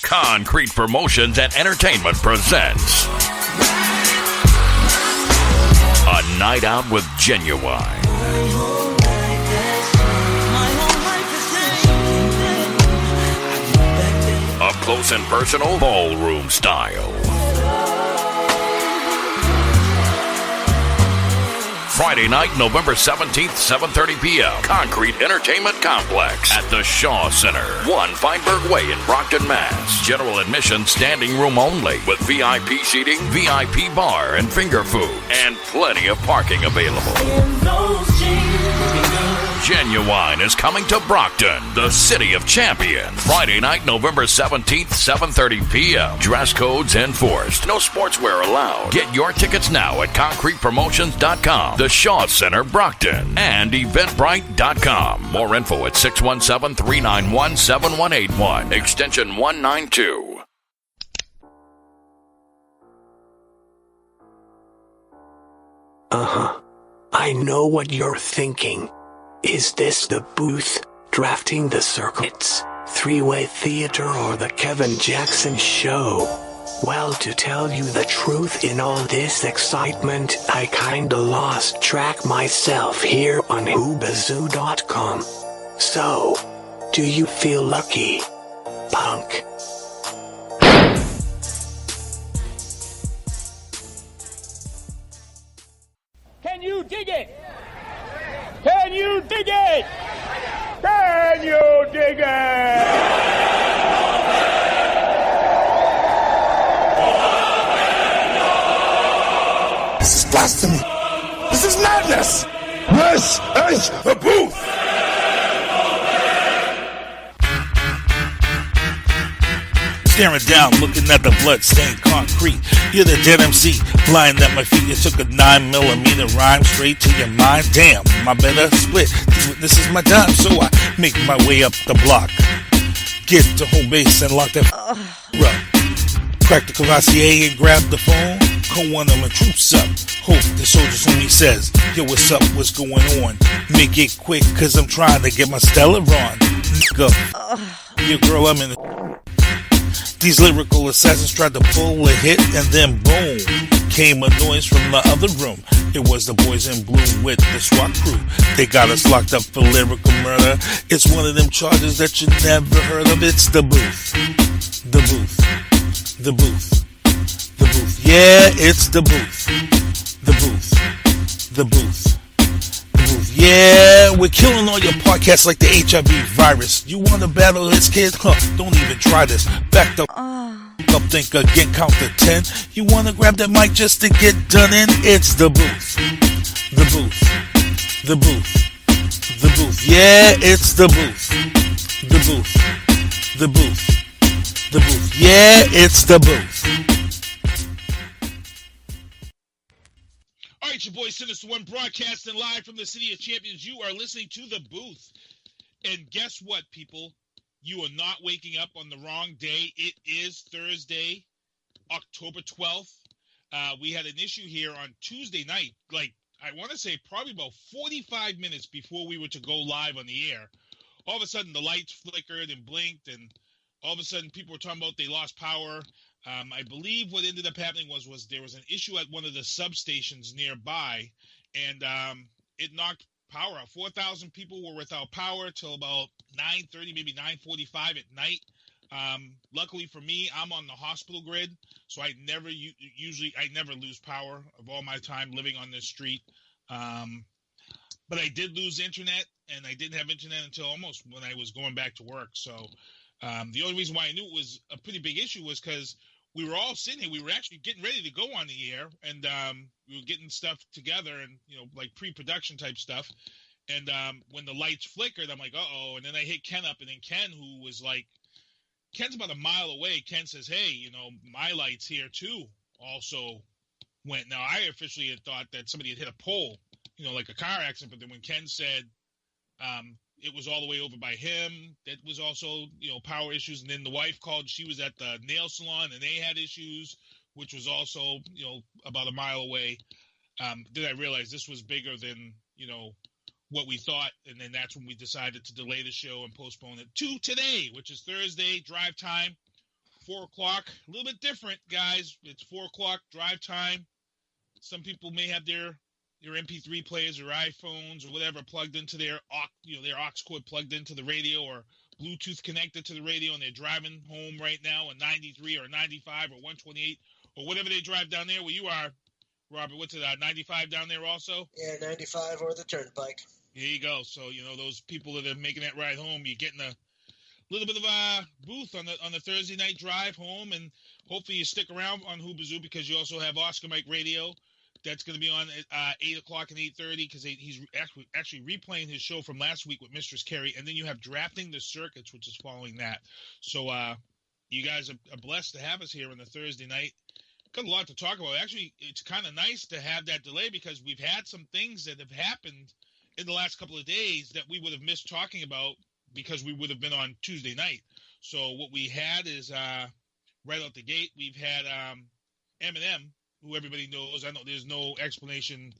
Concrete Promotions and Entertainment presents A Night Out with Genuine. Up close and personal, ballroom style. Friday night, November 17th, 7:30 p.m. Concrete Entertainment Complex at the Shaw Center, 1 Feinberg Way in Brockton, Mass. General admission, standing room only, with VIP seating, VIP bar and finger food, and plenty of parking available. Genuine is coming to Brockton, the City of Champions. Friday night, November 17th, 7:30 p.m. Dress codes enforced. No sportswear allowed. Get your tickets now at concretepromotions.com, the Shaw Center, Brockton, and eventbrite.com. More info at 617-391-7181, extension 192. I know what you're thinking. Is this the booth, drafting the circuits, three-way theater, or the Kevin Jackson show? Well, to tell you the truth, in all this excitement, I kinda lost track myself here on Whoobazoo.com. So, do you feel lucky, punk? Can you dig it? Can you dig it? Can you dig it? This is blasphemy. This is madness. This is the booth. Staring down, looking at the blood-stained concrete. You're the dead MC, flying at my feet. You took a 9mm rhyme straight to your mind. Damn, my better split. This is my time, so I make my way up the block. Get to home base and lock that up. Crack the Cavassier and grab the phone. Call one of my troops up. Hope the soldiers homie says, yo, what's up, what's going on? Make it quick, cause I'm trying to get my Stella on. Nigga, your girl, I'm in the... These lyrical assassins tried to pull a hit, and then boom, came a noise from the other room. It was the boys in blue with the SWAT crew. They got us locked up for lyrical murder. It's one of them charges that you never heard of. It's the booth. The booth. The booth. The booth. Yeah, it's the booth. The booth. The booth. Yeah, we're killing all your podcasts like the HIV virus. You want to battle this kid? Huh, don't even try this. Back the up, think again, count to 10. You want to grab that mic just to get done in? It's the booth. The booth. The booth. The booth. Yeah, it's the booth. The booth. The booth. The booth. Yeah, it's the booth. All right, your boy Sinister One broadcasting live from the City of Champions. You are listening to The Booth. And guess what, people? You are not waking up on the wrong day. It is Thursday, October 12th. We had an issue here on Tuesday night, like I want to say probably about 45 minutes before we were to go live on the air. All of a sudden, the lights flickered and blinked, and all of a sudden, people were talking about they lost power. I believe what ended up happening was there was an issue at one of the substations nearby, and it knocked power out. 4,000 people were without power till about 9:30, maybe 9:45 at night. Luckily for me, I'm on the hospital grid, so I never lose power of all my time living on this street. But I did lose internet, and I didn't have internet until almost when I was going back to work. So the only reason why I knew it was a pretty big issue was because we were all sitting here. We were actually getting ready to go on the air, and we were getting stuff together and, like pre-production type stuff. And when the lights flickered, I'm like, uh-oh. And then I hit Ken up, and then Ken, who was like, Ken's about a mile away. Ken says, hey, my lights here too also went. Now, I officially had thought that somebody had hit a pole, like a car accident. But then when Ken said it was all the way over by him, that was also, power issues. And then the wife called. She was at the nail salon, and they had issues, which was also, about a mile away. Then I realized this was bigger than, what we thought. And then that's when we decided to delay the show and postpone it to today, which is Thursday, drive time. 4 o'clock. A little bit different, guys. It's 4 o'clock drive time. Some people may have their MP3 players or iPhones or whatever plugged into their aux cord plugged into the radio or Bluetooth connected to the radio, and they're driving home right now on 93 or 95 or 128 or whatever they drive down there where you are, Robert. What's it, 95 down there also? Yeah, 95 or the Turnpike. There you go. So, those people that are making that ride home, you're getting a little bit of a booth on the Thursday night drive home, and hopefully you stick around on Whoobazoo because you also have Oscar Mike Radio. That's going to be on at 8 o'clock and 8:30 because he's actually replaying his show from last week with Mistress Carey. And then you have Drafting the Circuits, which is following that. So you guys are blessed to have us here on the Thursday night. Got a lot to talk about. Actually, it's kind of nice to have that delay because we've had some things that have happened in the last couple of days that we would have missed talking about because we would have been on Tuesday night. So what we had is right out the gate, we've had Eminem, who everybody knows. I know there's no explanation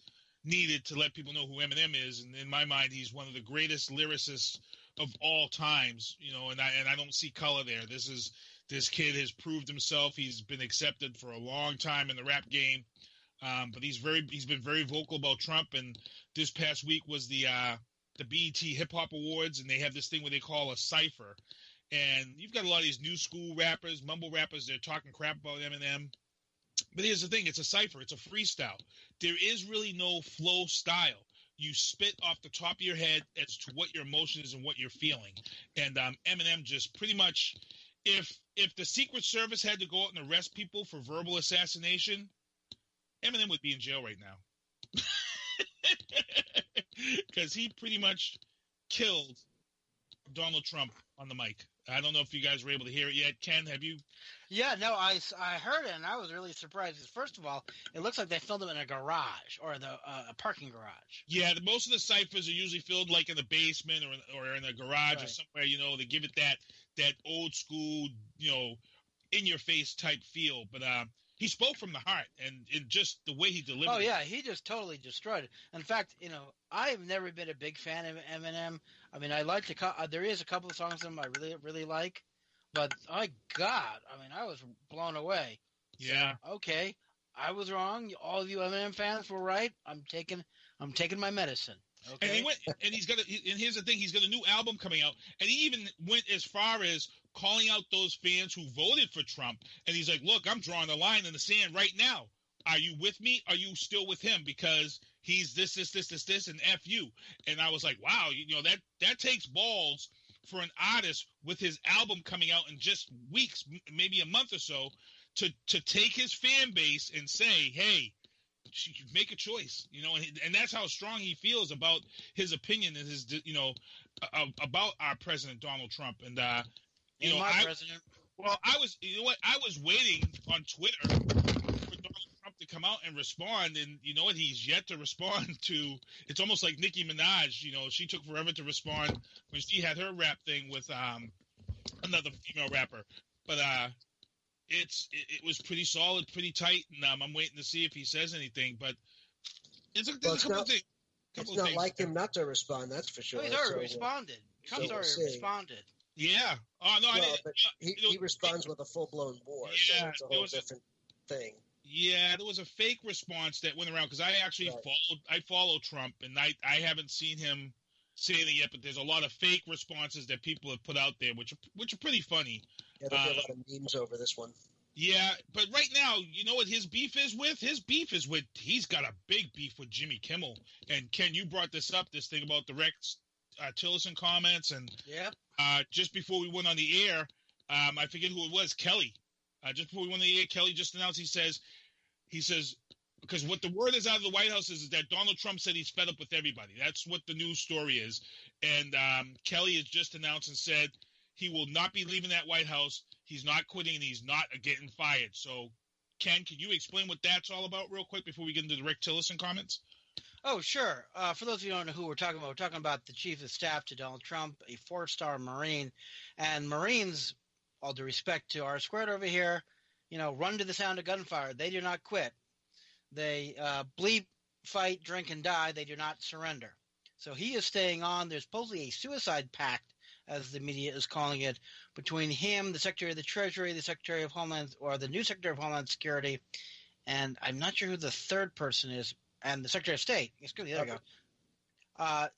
needed to let people know who Eminem is, and in my mind, he's one of the greatest lyricists of all times. And I don't see color there. This kid has proved himself. He's been accepted for a long time in the rap game, but he's been very vocal about Trump. And this past week was the BET Hip-Hop Awards, and they have this thing where they call a Cypher. And you've got a lot of these new school rappers, mumble rappers, they're talking crap about Eminem. But here's the thing, it's a cypher, it's a freestyle. There is really no flow style. You spit off the top of your head as to what your emotion is and what you're feeling. And Eminem just pretty much, if the Secret Service had to go out and arrest people for verbal assassination, Eminem would be in jail right now. Because he pretty much killed Donald Trump on the mic. I don't know if you guys were able to hear it yet. Ken, have you? Yeah, no, I heard it, and I was really surprised. First of all, it looks like they filmed them in a garage or a parking garage. Yeah, most of the ciphers are usually filmed like in the basement or in a garage or somewhere. They give it that old school, in your face type feel. But he spoke from the heart, and just the way he delivered. Oh yeah, he just totally destroyed it. In fact, I've never been a big fan of Eminem. I mean, I like there is a couple of songs of him I really, really like, but my God, I mean, I was blown away. Yeah. So, okay, I was wrong. All of you Eminem fans were right. I'm taking my medicine. Okay. And he went, and and here's the thing: he's got a new album coming out, and he even went as far as calling out those fans who voted for Trump. And he's like, "Look, I'm drawing a line in the sand right now. Are you with me? Are you still with him? Because he's this, and F you." And I was like, wow, that takes balls for an artist with his album coming out in just weeks, maybe a month or so, to take his fan base and say, hey, make a choice, and that's how strong he feels about his opinion and his, about our president, Donald Trump. And, president. Well, I was waiting on Twitter for Donald Trump to come out and respond, and you know what? He's yet to respond to. It's almost like Nicki Minaj. She took forever to respond when she had her rap thing with another female rapper. But it was pretty solid, pretty tight, and I'm waiting to see if he says anything. But there's a couple of things. It's not like him not to respond, that's for sure. He's already responded. Trump's already responded. Yeah. Oh no, but he responds with a full-blown war. Yeah, so it's a whole different thing. Yeah, there was a fake response that went around because I actually follow Trump, and I haven't seen him say anything yet. But there's a lot of fake responses that people have put out there, which are pretty funny. Yeah, there'll be a lot of memes over this one. Yeah, but right now, you know what his beef is with? He's got a big beef with Jimmy Kimmel. And Ken, you brought this up, this thing about the Rex Tillerson comments, and just before we went on the air, I forget who it was, Kelly. Just before we went on the air, Kelly just announced, he says, because what the word is out of the White House is that Donald Trump said he's fed up with everybody. That's what the news story is. And Kelly has just announced and said he will not be leaving that White House. He's not quitting, and he's not getting fired. So, Ken, can you explain what that's all about real quick before we get into the Rick Tillerson comments? Oh, sure. For those of you who don't know who we're talking about the chief of staff to Donald Trump, a 4-star Marine. And Marines, all due respect to our squared over here, run to the sound of gunfire. They do not quit. They bleep, fight, drink, and die. They do not surrender. So he is staying on. There's supposedly a suicide pact as the media is calling it, between him, the Secretary of the Treasury, the Secretary of Homeland, or the new Secretary of Homeland Security, and I'm not sure who the third person is, and the Secretary of State. Excuse me, there we go.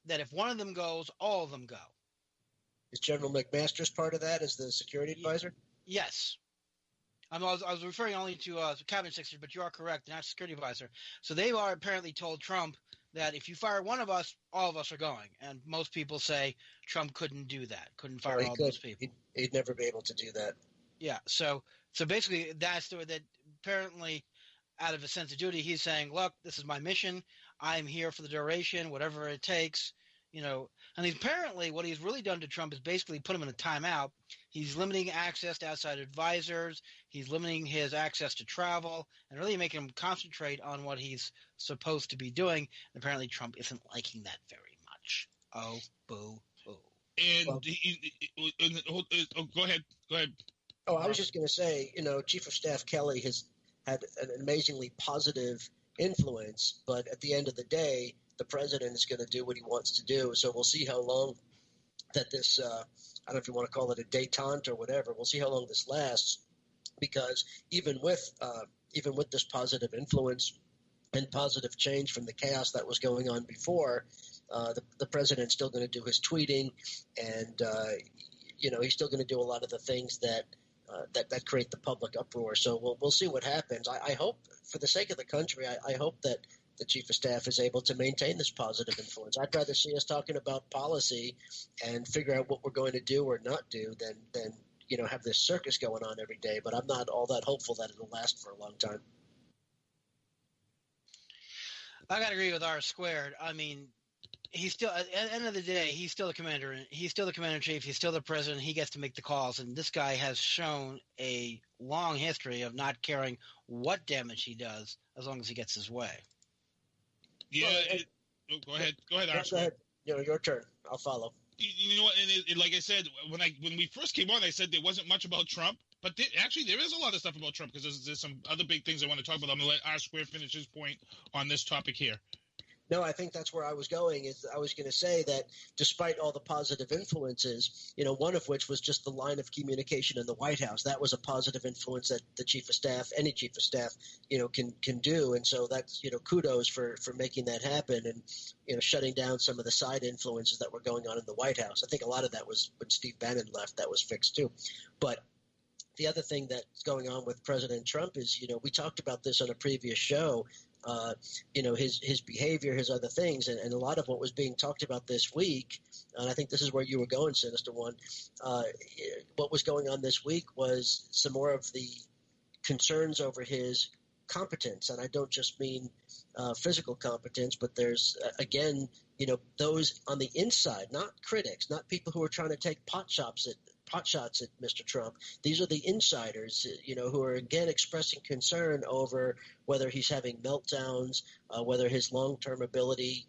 That if one of them goes, all of them go. Is General McMaster's part of that as the security advisor? Yes. I was referring only to cabinet secretary, but you are correct. They're not security advisor. So they are apparently told Trump that if you fire one of us, all of us are going. And most people say Trump couldn't do that. Couldn't fire all those people. He'd never be able to do that. Yeah. So basically, that's the way that apparently, out of a sense of duty, he's saying, "Look, this is my mission. I'm here for the duration, whatever it takes." And apparently what he's really done to Trump is basically put him in a timeout. He's limiting access to outside advisors. He's limiting his access to travel and really making him concentrate on what he's supposed to be doing. And apparently Trump isn't liking that very much. Oh, boo, boo. And go ahead. Oh, I was just going to say, Chief of Staff Kelly has had an amazingly positive influence, but at the end of the day, the president is going to do what he wants to do. So we'll see how long that this, I don't know if you want to call it a détente or whatever. We'll see how long this lasts, because even with this positive influence and positive change from the chaos that was going on before, the president's still going to do his tweeting, and he's still going to do a lot of the things that create the public uproar. So we'll see what happens. I hope, for the sake of the country, I hope that the chief of staff is able to maintain this positive influence. I'd rather see us talking about policy and figure out what we're going to do or not do than have this circus going on every day. But I'm not all that hopeful that it'll last for a long time. I got to agree with R squared. I mean, he's still, at the end of the day, he's still the commander. He's still the commander-in-chief. He's still the president. He gets to make the calls. And this guy has shown a long history of not caring what damage he does as long as he gets his way. Yeah, go ahead. Go ahead, Go ahead. Your turn. I'll follow. You know what? And like I said, when we first came on, I said there wasn't much about Trump, but actually there is a lot of stuff about Trump, because there's some other big things I want to talk about. I'm going to let R Square finish his point on this topic here. No, I think that's where I was going. Is I was going to say that despite all the positive influences, one of which was just the line of communication in the White House, that was a positive influence that the chief of staff, any chief of staff, can do. And so that's, kudos for making that happen, and, shutting down some of the side influences that were going on in the White House. I think a lot of that was when Steve Bannon left, that was fixed too. But the other thing that's going on with President Trump is, we talked about this on a previous show, his behavior, his other things, and a lot of what was being talked about this week, and I think this is where you were going, Sinister One, what was going on this week was some more of the concerns over his competence, and I don't just mean physical competence, but there's, again, those on the inside, not critics, not people who are trying to take pot shots at Mr. Trump. These are the insiders, who are again expressing concern over whether he's having meltdowns, whether his long-term ability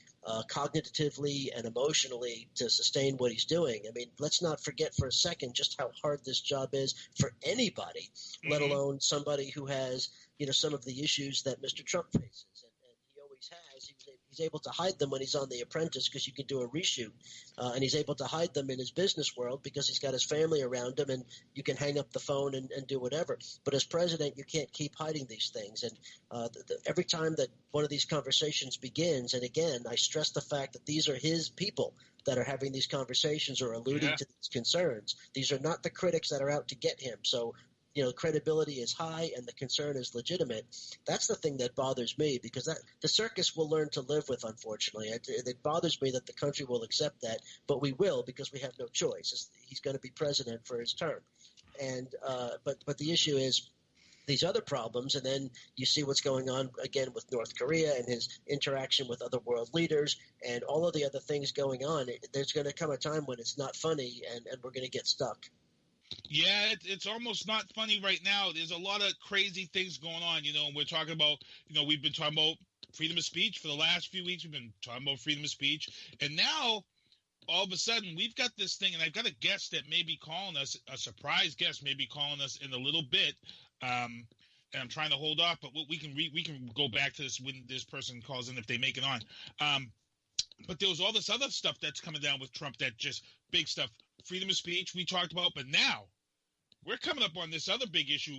cognitively and emotionally to sustain what he's doing. I mean, let's not forget for a second just how hard this job is for anybody, let alone somebody who has, some of the issues that Mr. Trump faces. And he always has. He's able to hide them when he's on The Apprentice because you can do a reshoot. And he's able to hide them in his business world because he's got his family around him and you can hang up the phone and do whatever. But as president, you can't keep hiding these things. And every time that one of these conversations begins, and again, I stress the fact that these are his people that are having these conversations or alluding to these concerns. These are not the critics that are out to get him. So credibility is high and the concern is legitimate. That's the thing that bothers me, because the circus will learn to live with, unfortunately. It bothers me that the country will accept that, but we will, because we have no choice. He's going to be president for his term. And but the issue is these other problems, and then you see what's going on again with North Korea and his interaction with other world leaders and all of the other things going on. There's going to come a time when it's not funny and we're going to get stuck. Yeah, it's almost not funny right now. There's a lot of crazy things going on, and we're talking about, we've been talking about freedom of speech for the last few weeks. We've been talking about freedom of speech. And now, all of a sudden, we've got this thing, and I've got a guest that may be calling us, a surprise guest may be calling us in a little bit. And I'm trying to hold off, but we can go back to this when this person calls in if they make it on. But there was all this other stuff that's coming down with Trump, that just big stuff. freedom of speech we talked about, but now we're coming up on this other big issue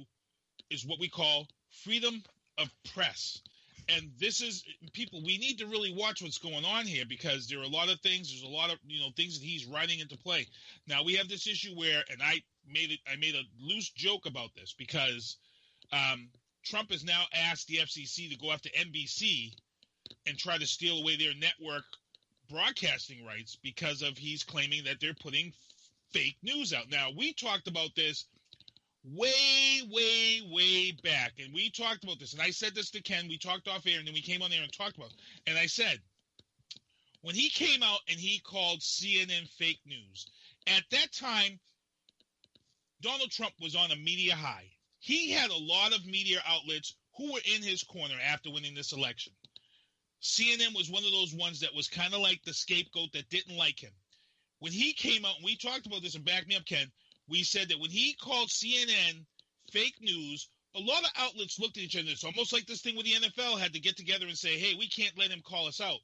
is what we call freedom of press. And this is, people, we need to really watch what's going on here because there are a lot of things. There's a lot of, things that he's writing into play. Now we have this issue where, and I made a loose joke about this because Trump has now asked the FCC to go after NBC and try to steal away their network broadcasting rights because of he's claiming that they're putting fake news out. Now, we talked about this way, way, way back, and we talked about this, and I said this to Ken. We talked off air, and then we came on there and talked about it. And I said, when he came out and he called CNN fake news, at that time, Donald Trump was on a media high. He had a lot of media outlets who were in his corner after winning this election. CNN was one of those ones that was kind of like the scapegoat that didn't like him. When he came out, and we talked about this, and back me up, Ken, we said that when he called CNN fake news, a lot of outlets looked at each other. It's almost like this thing with the NFL had to get together and say, hey, we can't let him call us out.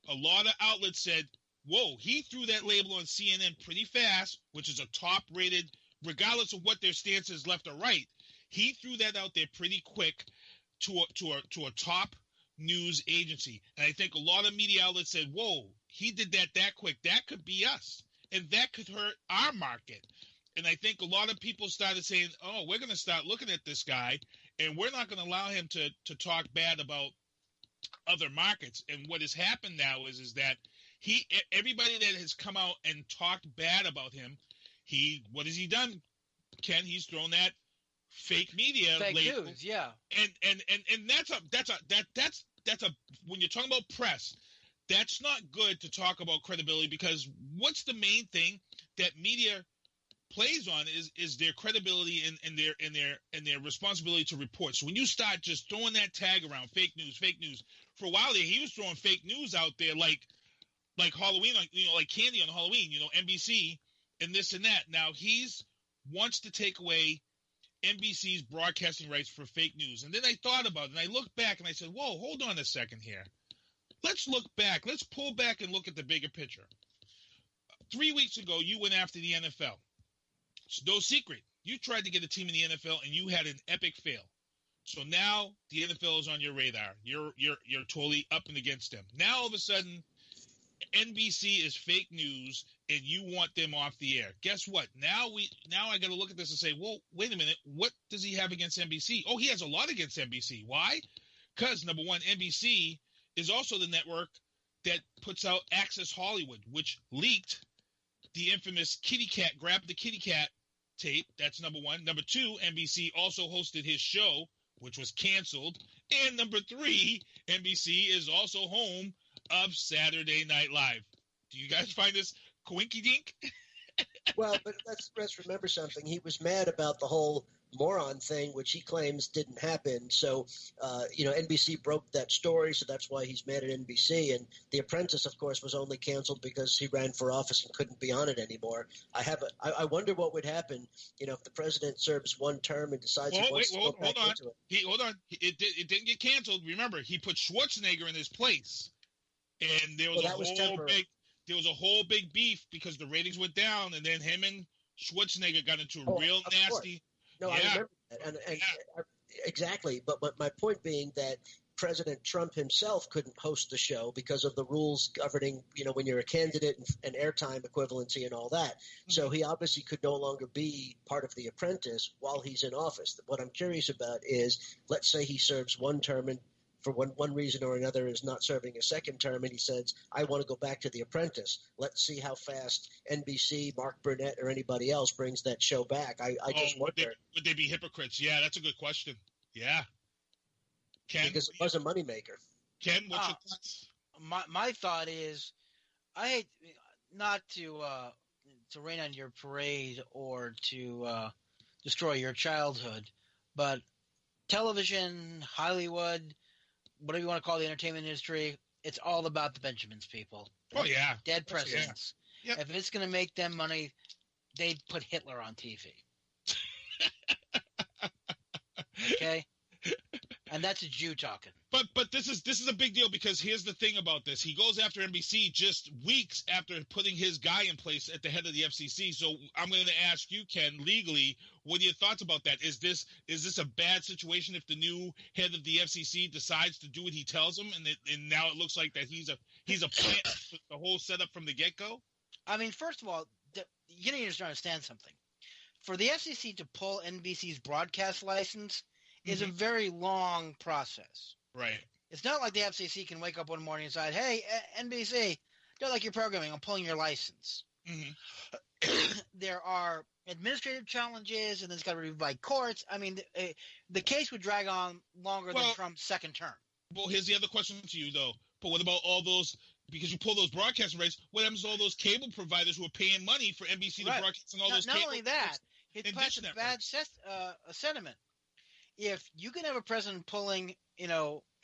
A lot of outlets said, whoa, he threw that label on CNN pretty fast, which is a top-rated, regardless of what their stance is left or right, he threw that out there pretty quick to a top news agency. And I think a lot of media outlets said, whoa, he did that quick. That could be us. And that could hurt our market. And I think a lot of people started saying, oh, we're going to start looking at this guy, and we're not going to allow him to talk bad about other markets. And what has happened now is that everybody that has come out and talked bad about him, what has he done, Ken? He's thrown that fake media label. News, yeah. And that's a when you're talking about press, that's not good to talk about credibility, because what's the main thing that media plays on is their credibility and their responsibility to report. So when you start just throwing that tag around, fake news, for a while there, he was throwing fake news out there like Halloween, like candy on Halloween, NBC and this and that. Now he's wants to take away NBC's broadcasting rights for fake news. And then I thought about it, and I looked back and I said, whoa, hold on a second here. Let's look back. Let's pull back and look at the bigger picture. 3 weeks ago, you went after the NFL. It's no secret. You tried to get a team in the NFL, and you had an epic fail. So now the NFL is on your radar. You're totally up and against them. Now all of a sudden, NBC is fake news, and you want them off the air. Guess what? Now I got to look at this and say, well, wait a minute. What does he have against NBC? Oh, he has a lot against NBC. Why? Because, number one, NBC is also the network that puts out Access Hollywood, which leaked the infamous grab the kitty cat tape. That's number one. Number two, NBC also hosted his show, which was canceled. And number three, NBC is also home of Saturday Night Live. Do you guys find this coinky-dink? Well, but let's remember something. He was mad about the whole moron thing, which he claims didn't happen. So, NBC broke that story, so that's why he's mad at NBC. And The Apprentice, of course, was only canceled because he ran for office and couldn't be on it anymore. I wonder what would happen, if the president serves one term and decides he wants to go back into it. Hold on. It didn't get canceled. Remember, he put Schwarzenegger in his place. And there was a whole big beef because the ratings went down, and then him and Schwarzenegger got into a real nasty. No, yeah. I remember that, and exactly. But my point being that President Trump himself couldn't host the show because of the rules governing, when you're a candidate and airtime equivalency and all that. Mm-hmm. So he obviously could no longer be part of The Apprentice while he's in office. What I'm curious about is, let's say he serves one term and for one reason or another is not serving a second term, and he says, I want to go back to The Apprentice. Let's see how fast NBC, Mark Burnett, or anybody else brings that show back. I just wonder. Would they be hypocrites? Yeah, that's a good question. Yeah. Ken? Because it was a moneymaker. Ken, what's your thoughts? My thought is, I hate not to rain on your parade or to destroy your childhood, but television, Hollywood, whatever you want to call the entertainment industry, it's all about the Benjamins, people. Oh, yeah. Dead presidents. Yeah. Yep. If it's going to make them money, they'd put Hitler on TV. Okay? And that's a Jew talking. But this is a big deal because here's the thing about this. He goes after NBC just weeks after putting his guy in place at the head of the FCC. So I'm going to ask you, Ken, legally, what are your thoughts about that? Is this a bad situation if the new head of the FCC decides to do what he tells him, and now it looks like that he's a plant for the whole setup from the get-go? I mean, first of all, you need to understand something. For the FCC to pull NBC's broadcast license is a very long process. Right. It's not like the FCC can wake up one morning and decide, hey, NBC, don't like your programming. I'm pulling your license. There are administrative challenges, and then it's got to be reviewed by courts. I mean, the case would drag on longer than Trump's second term. Well, here's the other question to you, though. But what about all those – because you pull those broadcasting rights, what happens to all those cable providers who are paying money for NBC to broadcast on all those cable – Not only that, it puts a bad sentiment. If you can have a president pulling,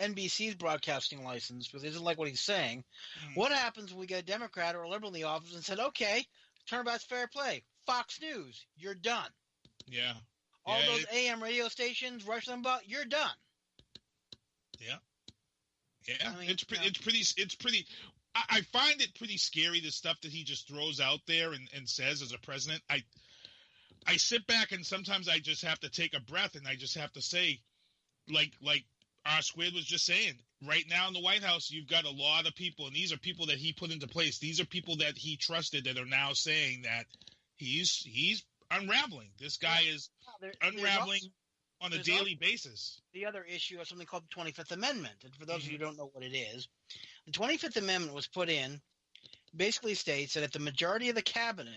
NBC's broadcasting license because he doesn't like what he's saying, what happens when we get a Democrat or a liberal in the office and said, okay, turnabout's fair play. Fox News, you're done. Yeah. All those AM radio stations, Rush Limbaugh, you're done. Yeah. Yeah. I mean, it's pretty I find it pretty scary, the stuff that he just throws out there and says as a president. I sit back and sometimes I just have to take a breath and I just have to say, like R Squared was just saying, right now in the White House, you've got a lot of people, and these are people that he put into place. These are people that he trusted that are now saying that he's unraveling. This guy is unraveling on a daily basis. The other issue is something called the 25th Amendment. And for those of you who don't know what it is, the 25th Amendment was put in, basically states that if the majority of the cabinet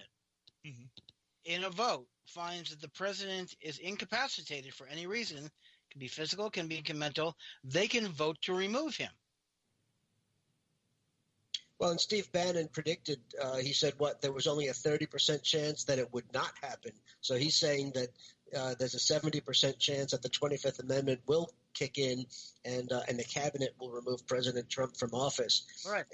in a vote finds that the president is incapacitated for any reason, can be physical, can be mental, they can vote to remove him. Well, and Steve Bannon predicted, he said, there was only a 30% chance that it would not happen. So he's saying that there's a 70% chance that the 25th Amendment will kick in and the cabinet will remove President Trump from office. Right.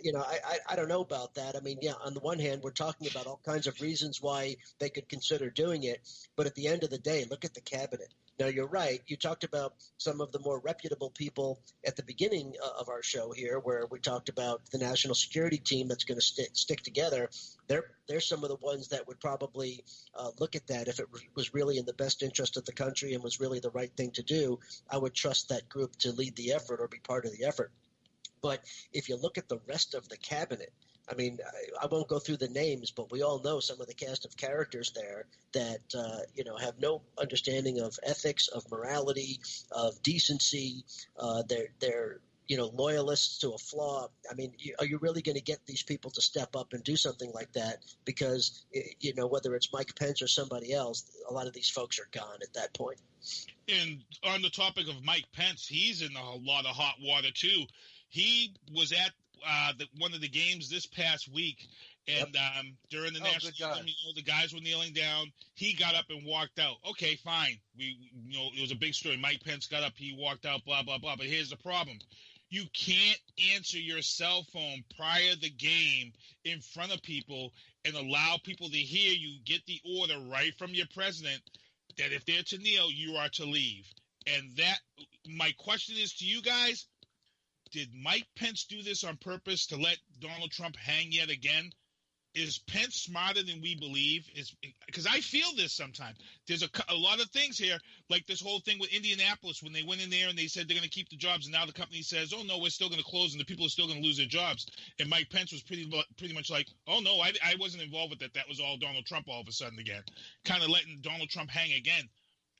I don't know about that. I mean, yeah, on the one hand, we're talking about all kinds of reasons why they could consider doing it. But at the end of the day, look at the cabinet. Now, you're right. You talked about some of the more reputable people at the beginning of our show here, where we talked about the national security team that's going to stick together. They're some of the ones that would probably look at that if it was really in the best interest of the country and was really the right thing to do. I would trust that group to lead the effort or be part of the effort. But if you look at the rest of the cabinet, I mean, I won't go through the names, but we all know some of the cast of characters there that, have no understanding of ethics, of morality, of decency. They're loyalists to a flaw. I mean, are you really going to get these people to step up and do something like that? Because, whether it's Mike Pence or somebody else, a lot of these folks are gone at that point. And on the topic of Mike Pence, he's in a lot of hot water, too. He was at one of the games this past week, and during the national anthem, the guys were kneeling down. He got up and walked out. Okay, fine. It was a big story. Mike Pence got up, he walked out, blah, blah, blah. But here's the problem. You can't answer your cell phone prior to the game in front of people and allow people to hear you get the order right from your president that if they're to kneel, you are to leave. And that, my question is to you guys, did Mike Pence do this on purpose to let Donald Trump hang yet again? Is Pence smarter than we believe? Because I feel this sometimes. There's a lot of things here, like this whole thing with Indianapolis when they went in there and they said they're going to keep the jobs, and now the company says, oh, no, we're still going to close, and the people are still going to lose their jobs. And Mike Pence was pretty much like, oh, no, I wasn't involved with that. That was all Donald Trump all of a sudden again, kind of letting Donald Trump hang again.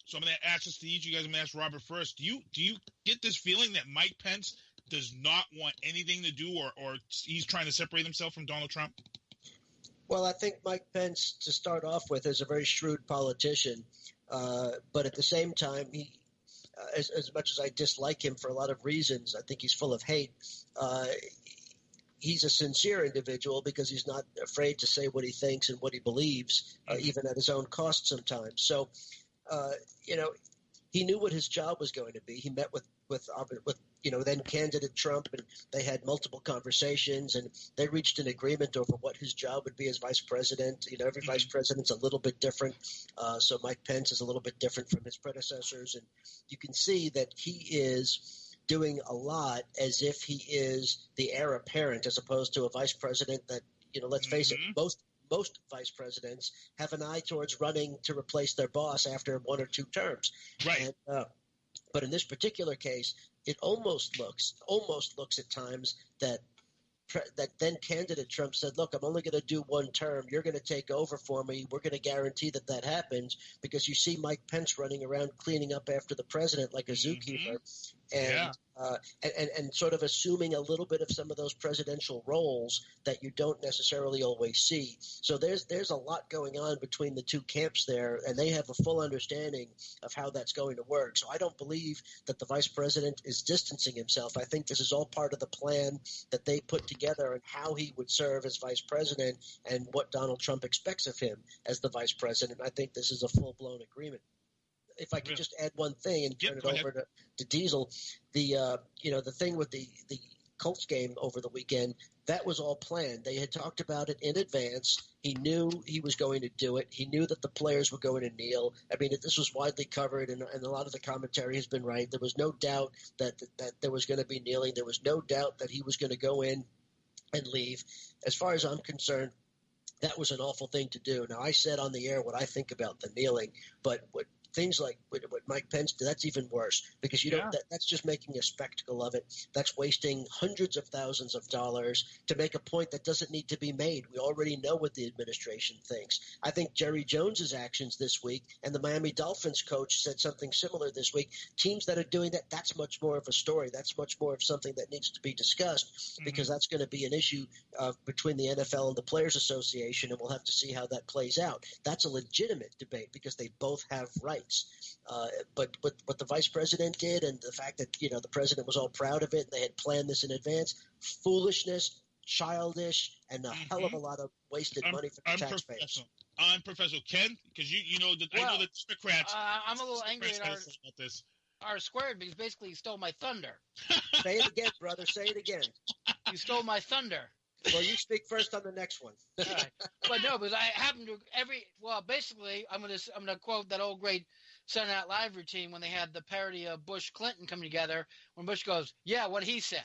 So I'm going to ask this to each of you guys. I'm going to ask Robert first. Do you get this feeling that Mike Pence does not want anything to do or he's trying to separate himself from Donald Trump? Well, I think Mike Pence, to start off with, is a very shrewd politician. But at the same time, he, as much as I dislike him for a lot of reasons, I think he's full of hate. He's a sincere individual because he's not afraid to say what he thinks and what he believes, even at his own cost sometimes. So, he knew what his job was going to be. He met with then candidate Trump, and they had multiple conversations, and they reached an agreement over what his job would be as vice president. Every vice president's a little bit different. So Mike Pence is a little bit different from his predecessors, and you can see that he is doing a lot as if he is the heir apparent, as opposed to a vice president that, let's face it, most vice presidents have an eye towards running to replace their boss after 1 or 2 terms. Right. But in this particular case, it almost looks at times that then candidate Trump said, look, I'm only going to do 1 term. You're going to take over for me. We're going to guarantee that happens, because you see Mike Pence running around cleaning up after the president like a zookeeper. And sort of assuming a little bit of some of those presidential roles that you don't necessarily always see. So there's a lot going on between the 2 camps there, and they have a full understanding of how that's going to work. So I don't believe that the vice president is distancing himself. I think this is all part of the plan that they put together and how he would serve as vice president and what Donald Trump expects of him as the vice president. I think this is a full-blown agreement. If I could just add one thing and turn it over to Diesel, the thing with the Colts game over the weekend, that was all planned. They had talked about it in advance. He knew he was going to do it. He knew that the players were going to kneel. I mean, this was widely covered, and a lot of the commentary has been right. There was no doubt that there was going to be kneeling. There was no doubt that he was going to go in and leave. As far as I'm concerned, that was an awful thing to do. Now, I said on the air what I think about the kneeling, but things like what Mike Pence did, that's even worse, because that's just making a spectacle of it. That's wasting hundreds of thousands of dollars to make a point that doesn't need to be made. We already know what the administration thinks. I think Jerry Jones's actions this week, and the Miami Dolphins coach said something similar this week. Teams that are doing that, that's much more of a story. That's much more of something that needs to be discussed, because that's going to be an issue between the NFL and the Players Association, and we'll have to see how that plays out. That's a legitimate debate because they both have rights. But what the vice president did, and the fact that the president was all proud of it and they had planned this in advance, foolishness, childish, and a hell of a lot of wasted money for the taxpayers. I'm Professor Ken, because I know the Democrats. I'm a little angry at our squared, because basically he stole my thunder. Say it again, brother. Say it again. You stole my thunder. Well, you speak first on the next one. All right. But no, because I happen to basically, I'm gonna quote that old great Saturday Night Live routine when they had the parody of Bush Clinton coming together, when Bush goes, "Yeah, what he said."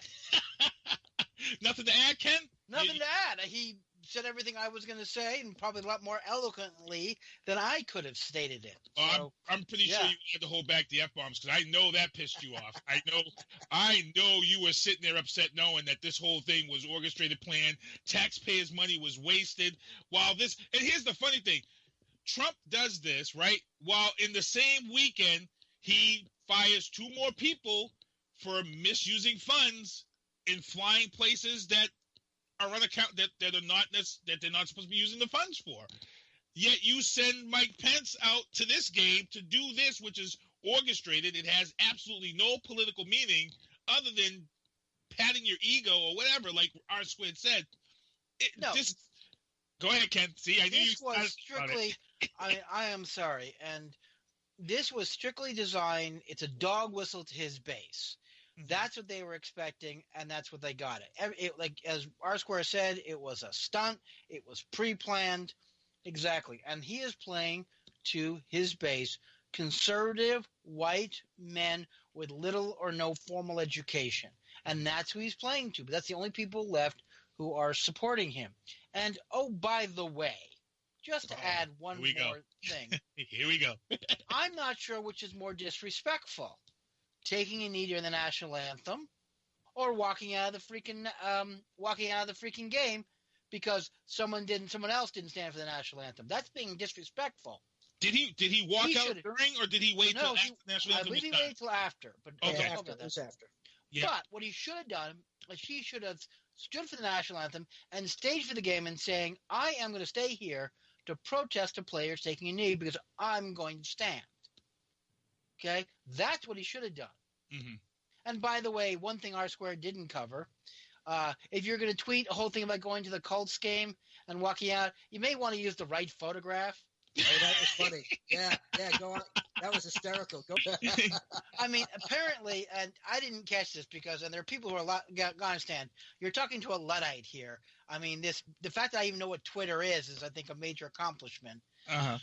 Nothing to add, Ken? Nothing to add. He said everything I was going to say, and probably a lot more eloquently than I could have stated it. So, I'm pretty sure you had to hold back the F-bombs, because I know that pissed you off. I know you were sitting there upset knowing that this whole thing was orchestrated, planned, taxpayers' money was wasted. And here's the funny thing. Trump does this, right, while in the same weekend he fires 2 more people for misusing funds in flying places that are on account that they're not supposed to be using the funds for. Yet you send Mike Pence out to this game to do this, which is orchestrated. It has absolutely no political meaning other than patting your ego or whatever, like R Squid said. Go ahead, Ken. See, I knew you was strictly. I am sorry, and this was strictly designed. It's a dog whistle to his base. That's what they were expecting, and that's what they got. Like as R Square said, it was a stunt. It was pre-planned, exactly. And he is playing to his base, conservative white men with little or no formal education, and that's who he's playing to. But that's the only people left who are supporting him. And by the way, just to add one more thing, here we go. I'm not sure which is more disrespectful. Taking a knee during the national anthem, or walking out of the freaking game because someone else didn't stand for the national anthem. That's being disrespectful. Did he walk out during, or did he wait till after the national anthem? I believe he waited till after. But it was after. Yeah. But what he should have done is he should have stood for the national anthem and stayed for the game and saying, "I am going to stay here to protest the players taking a knee because I'm going to stand." Okay, that's what he should have done. Mm-hmm. And by the way, one thing R Square didn't cover, if you're going to tweet a whole thing about going to the Colts game and walking out, you may want to use the right photograph. Oh, that was funny. Yeah, go on. That was hysterical. Go. I mean, apparently, and I didn't catch this and there are people who are going to understand. You're talking to a Luddite here. I mean, the fact that I even know what Twitter is I think, a major accomplishment. Uh-huh.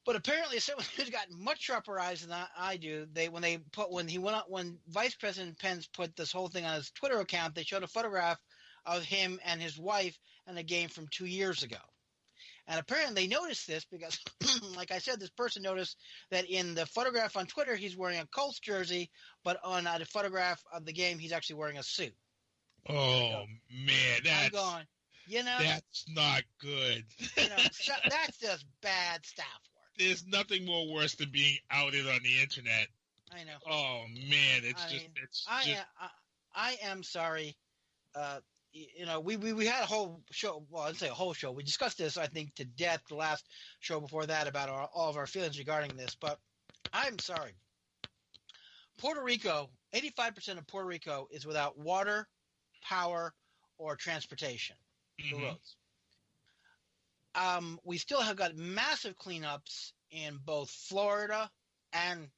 But apparently, someone who's got much sharper eyes than I do, when Vice President Pence put this whole thing on his Twitter account, they showed a photograph of him and his wife in a game from 2 years ago. And apparently they noticed this because, like I said, this person noticed that in the photograph on Twitter, he's wearing a Colts jersey, but on the photograph of the game, he's actually wearing a suit. Oh, man, that's not good. That's just bad staff work. There's nothing more worse than being outed on the internet. I know. Oh, man, I am sorry. We had a whole show. Well, I'd say a whole show. We discussed this, I think, to death the last show before that about all of our feelings regarding this. But I'm sorry. Puerto Rico, 85% of Puerto Rico is without water, power, or transportation. The roads. We still have got massive cleanups in both Florida and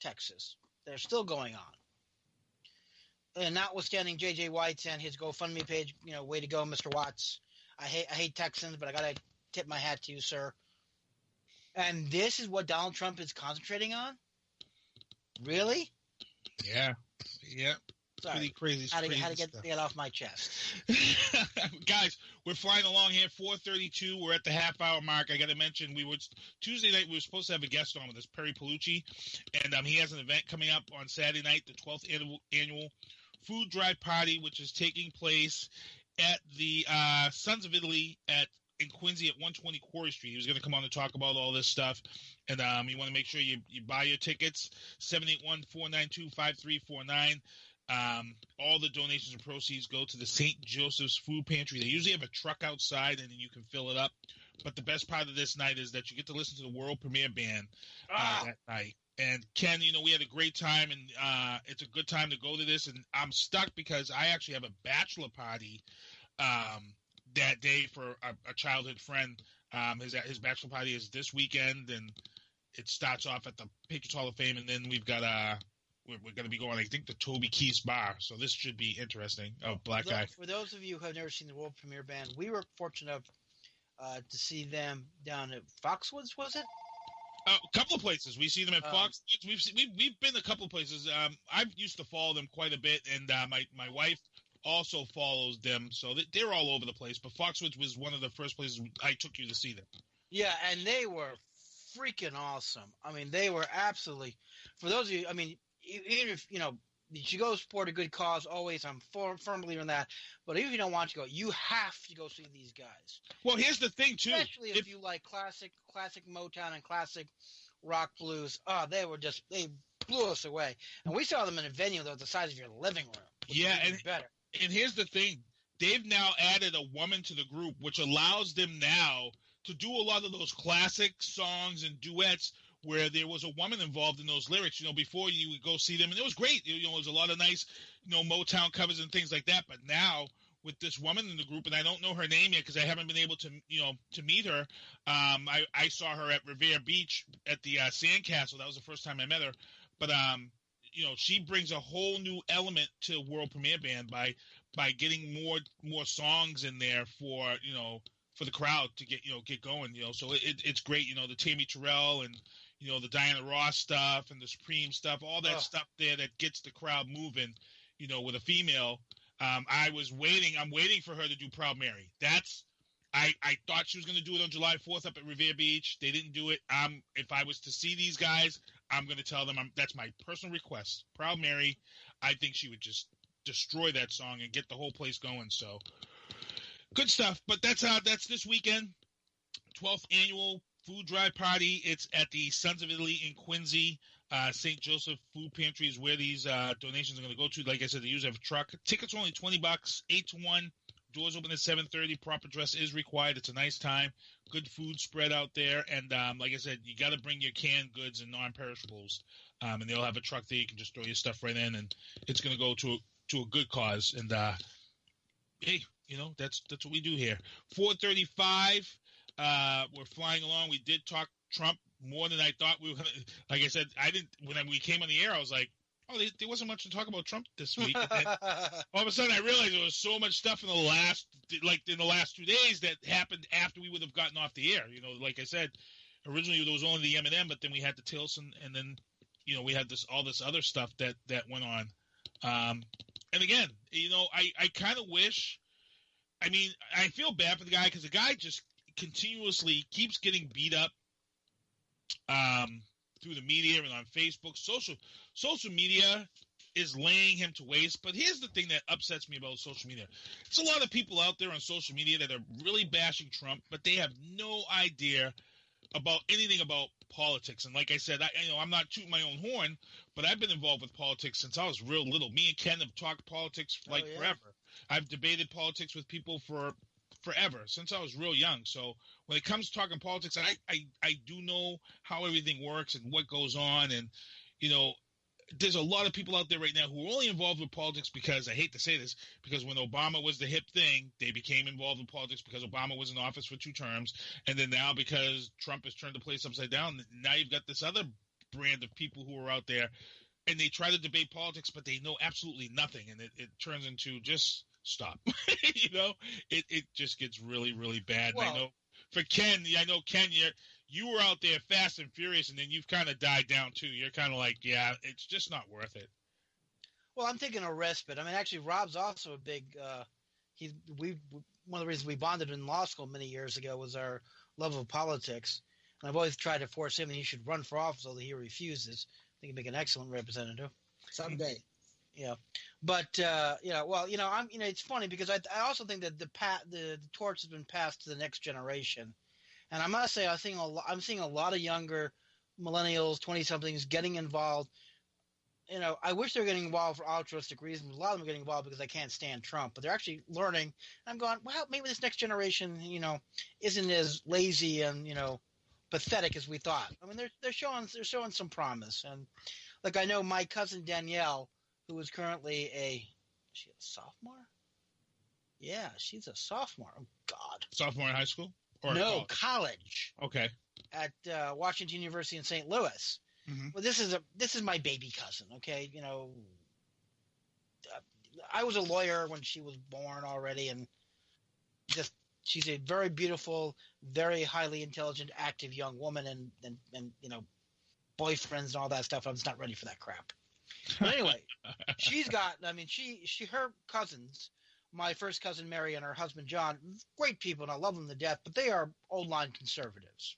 Texas. They're still going on. And notwithstanding J.J. White's and his GoFundMe page, way to go, Mr. Watts. I hate Texans, but I got to tip my hat to you, sir. And this is what Donald Trump is concentrating on? Really? Yeah. Sorry. Pretty crazy. How to get that off my chest. Guys, we're flying along here, 4:32. We're at the half-hour mark. I got to mention, Tuesday night, we were supposed to have a guest on with us, Perry Palucci, and he has an event coming up on Saturday night, the 12th annual Food Drive Party, which is taking place at the Sons of Italy in Quincy at 120 Quarry Street. He was going to come on to talk about all this stuff, and you want to make sure you buy your tickets, 781-492-5349. All the donations and proceeds go to the St. Joseph's Food Pantry. They usually have a truck outside, and then you can fill it up. But the best part of this night is that you get to listen to the world premiere band that night. And Ken, we had a great time, and it's a good time to go to this. And I'm stuck because I actually have a bachelor party that day for a childhood friend. His bachelor party is this weekend, and it starts off at the Patriots Hall of Fame, and then we've got we're going to be going, I think, to Toby Keith's bar. So this should be interesting. Oh, black guy. For those of you who have never seen the world premiere band, we were fortunate to see them down at Foxwoods, was it? A couple of places. We see them at Foxwoods. We've been a couple of places. I've used to follow them quite a bit, and my wife also follows them. So they're all over the place. But Foxwoods was one of the first places I took you to see them. Yeah, and they were freaking awesome. I mean, they were absolutely – for those of you – I mean, even if, you should go support a good cause always. I'm firm believer in that. But even if you don't want to go, you have to go see these guys. Well, here's the thing, too. Especially if you like classic Motown and classic rock blues. Oh, they blew us away. And we saw them in a venue that was the size of your living room. Yeah, and here's the thing. They've now added a woman to the group, which allows them now to do a lot of those classic songs and duets where there was a woman involved in those lyrics, before you would go see them. And it was great. It was a lot of nice, Motown covers and things like that. But now with this woman in the group, and I don't know her name yet because I haven't been able to, to meet her. I saw her at Revere Beach at the Sandcastle. That was the first time I met her. But, she brings a whole new element to World Premiere Band by getting more songs in there for the crowd to get going. So it's great. The Tammy Terrell and the Diana Ross stuff and the Supreme stuff, all that stuff there that gets the crowd moving. With a female. I'm waiting for her to do Proud Mary. I thought she was going to do it on July 4th up at Revere Beach. They didn't do it. If I was to see these guys, I'm going to tell them that's my personal request. Proud Mary. I think she would just destroy that song and get the whole place going. So good stuff. But that's this weekend. 12th annual Food Drive Party. It's at the Sons of Italy in Quincy. St. Joseph Food Pantry is where these donations are going to go to. Like I said, they usually have a truck. Tickets are only $20, 8 to 1. Doors open at 7:30. Proper dress is required. It's a nice time. Good food spread out there. And like I said, you got to bring your canned goods and non-perishables. And they'll have a truck there. You can just throw your stuff right in, and it's going to go to a good cause. And hey, that's what we do here. 4:35. We're flying along. We did talk Trump more than I thought we were going to. Like I said, when we came on the air, I was like, oh, there wasn't much to talk about Trump this week. And then all of a sudden I realized there was so much stuff in the last 2 days that happened after we would have gotten off the air. Like I said, Originally, there was only the Eminem, but then we had the Tilson, and then, we had all this other stuff that went on. And again, I kind of wish. I mean, I feel bad for the guy because the guy just continuously keeps getting beat up through the media and on Facebook. Social media is laying him to waste. But here's the thing that upsets me about social media. There's a lot of people out there on social media that are really bashing Trump, but they have no idea about anything about politics. And like I said, I'm not tooting my own horn, but I've been involved with politics since I was real little. Me and Ken have talked politics forever. I've debated politics with people for forever, since I was real young. So when it comes to talking politics, I do know how everything works and what goes on. And, there's a lot of people out there right now who are only involved with politics because, I hate to say this, because when Obama was the hip thing, they became involved in politics because Obama was in office for 2 terms. And then now because Trump has turned the place upside down, now you've got this other brand of people who are out there and they try to debate politics, but they know absolutely nothing. And it turns into just stop. It just gets really, really bad. Well, and Ken, you were out there fast and furious, and then you've kind of died down too. You're kind of like, yeah, it's just not worth it. Well, I'm taking a respite. I mean, actually, Rob's also a big. One of the reasons we bonded in law school many years ago was our love of politics, and I've always tried to force him that he should run for office, although he refuses. I think he'd make an excellent representative someday. Yeah, but it's funny because I also think that the torch has been passed to the next generation. And I must say, I'm seeing a lot of younger millennials, 20-somethings getting involved. I wish they were getting involved for altruistic reasons. A lot of them are getting involved because they can't stand Trump, but they're actually learning. And I'm going, well, maybe this next generation, isn't as lazy and pathetic as we thought. I mean, they're showing some promise. And like I know my cousin Danielle, who is currently is she a sophomore? Yeah, she's a sophomore. Oh God, sophomore in high school. No, college. Okay. At Washington University in St. Louis. Mm-hmm. Well, this is my baby cousin. Okay, I was a lawyer when she was born already, and she's a very beautiful, very highly intelligent, active young woman, and boyfriends and all that stuff. I'm just not ready for that crap. But anyway, her cousins. My first cousin Mary and her husband John, great people, and I love them to death, but they are old-line conservatives.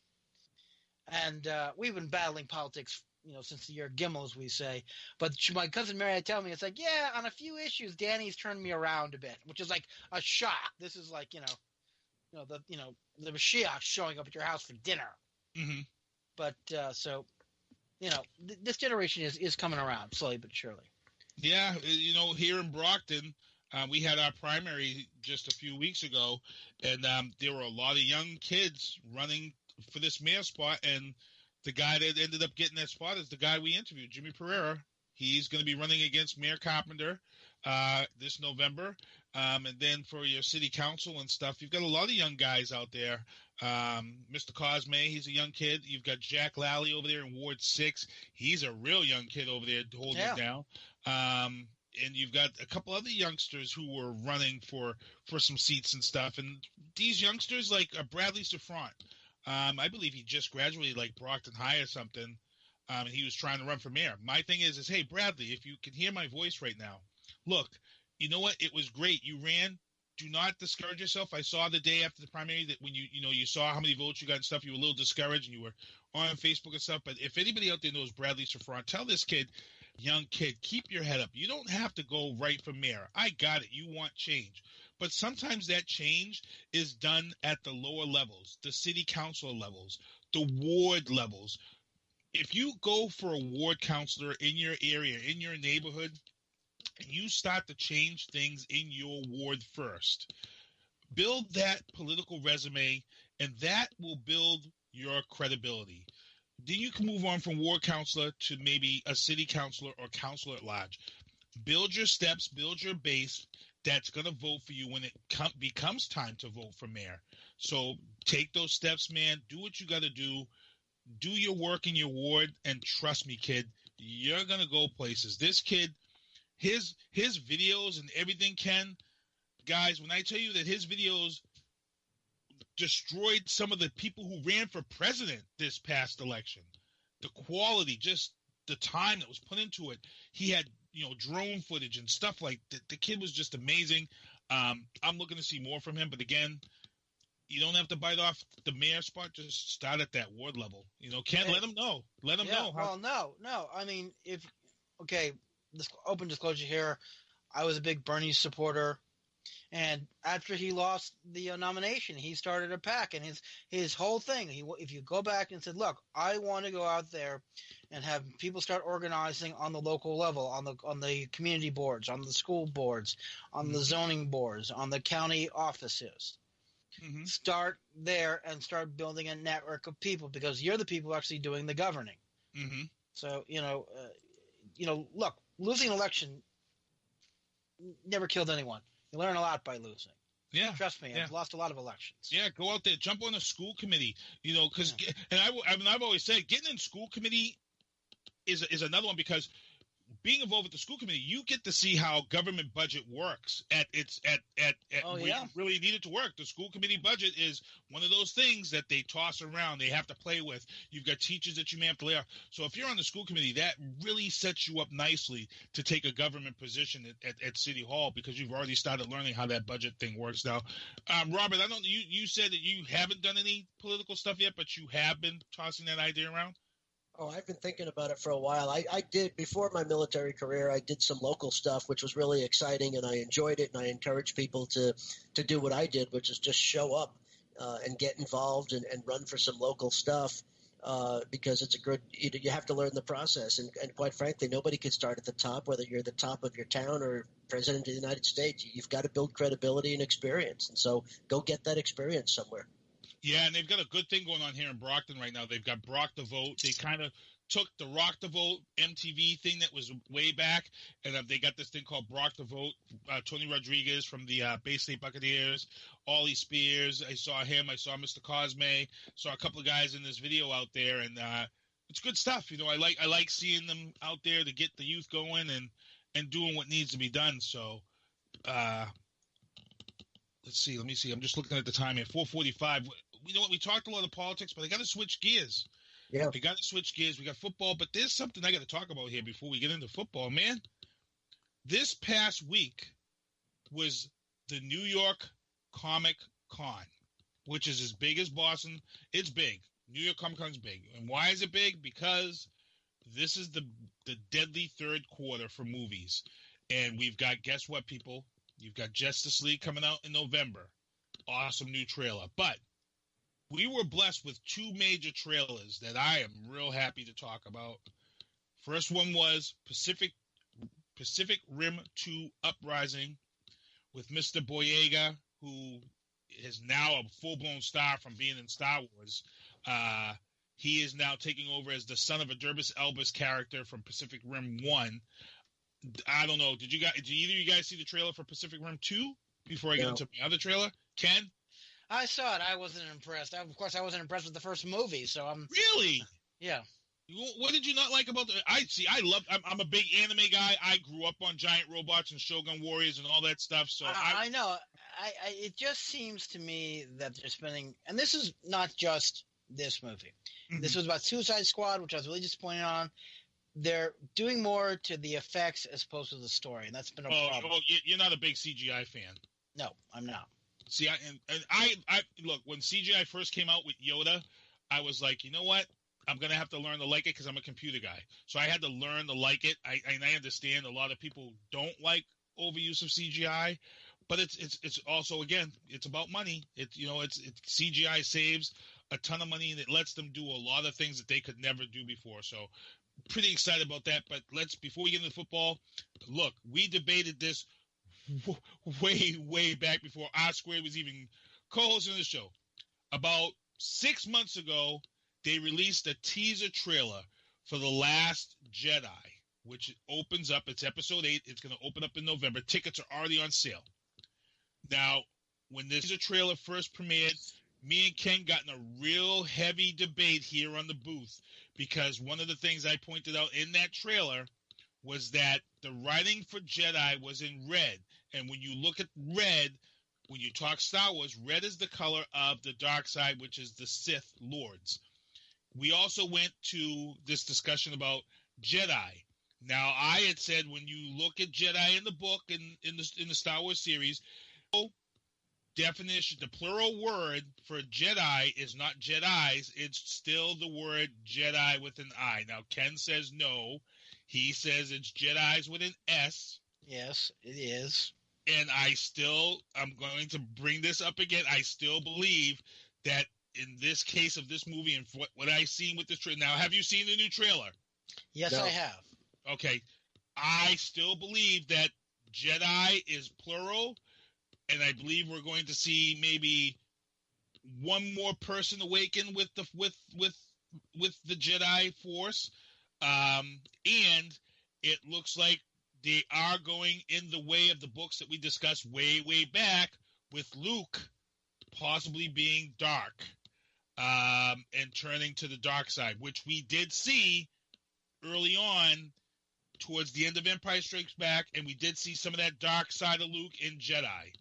And we've been battling politics, since the year Gimmel, as we say. But my cousin Mary tell me, it's like, yeah, on a few issues, Danny's turned me around a bit, which is like a shock. This is like, the Mashiach showing up at your house for dinner. Mm-hmm. But this generation is coming around slowly but surely. Yeah, here in Brockton, we had our primary just a few weeks ago, and there were a lot of young kids running for this mayor spot, and the guy that ended up getting that spot is the guy we interviewed, Jimmy Pereira. He's going to be running against Mayor Carpenter this November, and then for your city council and stuff, you've got a lot of young guys out there. Mr. Cosme, he's a young kid. You've got Jack Lally over there in Ward 6. He's a real young kid over there holding it down. And you've got a couple other youngsters who were running for some seats and stuff. And these youngsters, like Bradley Safront, I believe he just graduated like Brockton High or something, and he was trying to run for mayor. My thing is, hey, Bradley, if you can hear my voice right now, look, you know what? It was great. You ran. Do not discourage yourself. I saw the day after the primary that when you saw how many votes you got and stuff, you were a little discouraged and you were on Facebook and stuff. But if anybody out there knows Bradley Safront, tell this kid, young kid, keep your head up. You don't have to go right for mayor. I got it. You want change. But sometimes that change is done at the lower levels, the city council levels, the ward levels. If you go for a ward councilor in your area, in your neighborhood, and you start to change things in your ward first, build that political resume, and that will build your credibility. Then you can move on from ward councilor to maybe a city councilor or councilor at large. Build your steps, build your base that's going to vote for you when it becomes time to vote for mayor. So take those steps, man. Do what you got to do. Do your work in your ward, and trust me, kid, you're going to go places. This kid, his videos and everything, Ken, guys, when I tell you that his videos destroyed some of the people who ran for president this past election. The quality, just the time that was put into it. He had, drone footage and stuff like that. The kid was just amazing. I'm looking to see more from him, but again, you don't have to bite off the mayor spot. Just start at that ward level. Ken, let him know. Let him know. Well, no. I mean, this open disclosure here, I was a big Bernie supporter. And after he lost the nomination, he started a PAC, and his whole thing. If you go back and said, "Look, I want to go out there and have people start organizing on the local level, on the community boards, on the school boards, on the zoning boards, on the county offices, start there and start building a network of people because you're the people actually doing the governing." So look, losing an election never killed anyone. You learn a lot by losing. Yeah. Trust me, I've lost a lot of elections. Yeah, go out there, jump on a school committee, because I've always said getting in school committee is another one because being involved with the school committee, you get to see how government budget works you really need it to work. The school committee budget is one of those things that they toss around, they have to play with. You've got teachers that you may have to lay off. So if you're on the school committee, that really sets you up nicely to take a government position at City Hall because you've already started learning how that budget thing works now. Robert, I don't. You said that you haven't done any political stuff yet, but you have been tossing that idea around. Oh, I've been thinking about it for a while. I did, before my military career, I did some local stuff, which was really exciting, and I enjoyed it, and I encourage people to do what I did, which is just show up and get involved and run for some local stuff because it's a good – you have to learn the process. And quite frankly, nobody can start at the top, whether you're the top of your town or president of the United States. You've got to build credibility and experience, and so go get that experience somewhere. Yeah, and they've got a good thing going on here in Brockton right now. They've got Brock the Vote. They kind of took the Rock the Vote MTV thing that was way back, and they got this thing called Brock the Vote. Tony Rodriguez from the Bay State Buccaneers, Ollie Spears. I saw him. I saw Mr. Cosme. Saw a couple of guys in this video out there, and it's good stuff. I like seeing them out there to get the youth going and doing what needs to be done. So. Let's see. Let me see. I'm just looking at the time here. 4:45. You know what? We talked a lot of politics, but I got to switch gears. Yeah. We got to switch gears. We got football, but there's something I got to talk about here before we get into football, man. This past week was the New York Comic Con, which is as big as Boston. It's big. New York Comic Con's big. And why is it big? Because this is the deadly third quarter for movies. And we've got, guess what, people? You've got Justice League coming out in November. Awesome new trailer. But we were blessed with two major trailers that I am real happy to talk about. First one was Pacific Rim 2 Uprising with Mr. Boyega, who is now a full-blown star from being in Star Wars. He is now taking over as the son of Idris Elba's character from Pacific Rim 1. I don't know. Did either of you guys see the trailer for Pacific Rim 2 before I get into my other trailer? Ken? I saw it. I wasn't impressed. Of course, I wasn't impressed with the first movie, so I'm... Really? Yeah. What did you not like about the... I'm a big anime guy. I grew up on giant robots and Shogun Warriors and all that stuff, so... I know. It just seems to me that they're spending... And this is not just this movie. Mm-hmm. This was about Suicide Squad, which I was really disappointed on. They're doing more to the effects as opposed to the story, and that's been a problem. Oh, you're not a big CGI fan. No, I'm not. See, I look, when CGI first came out with Yoda, I was like, you know what? I'm going to have to learn to like it because I'm a computer guy. So I had to learn to like it. I understand a lot of people don't like overuse of CGI, but it's also, again, it's about money. It's CGI saves a ton of money, and it lets them do a lot of things that they could never do before. So pretty excited about that. But before we get into football, look, we debated this way back before R Squared was even co-hosting the show. About 6 months ago, they released a teaser trailer for The Last Jedi, which opens up. It's episode 8. It's going to open up in November. Tickets are already on sale. Now, when this trailer first premiered, me and Ken got in a real heavy debate here on the booth because one of the things I pointed out in that trailer was that the writing for Jedi was in red. And when you look at red, when you talk Star Wars, red is the color of the dark side, which is the Sith Lords. We also went to this discussion about Jedi. Now, I had said when you look at Jedi in the book in the Star Wars series, definition, the plural word for Jedi is not Jedis. It's still the word Jedi with an I. Now, Ken says no. He says it's Jedis with an S. Yes, it is. And I'm going to bring this up again. I still believe that in this case of this movie and what I've seen with this trailer. Now, have you seen the new trailer? Yes, No. I have. Okay. I still believe that Jedi is plural, and I believe we're going to see maybe one more person awaken with the Jedi Force. And it looks like they are going in the way of the books that we discussed way, way back with Luke possibly being dark and turning to the dark side, which we did see early on towards the end of Empire Strikes Back, and we did see some of that dark side of Luke in Jedi.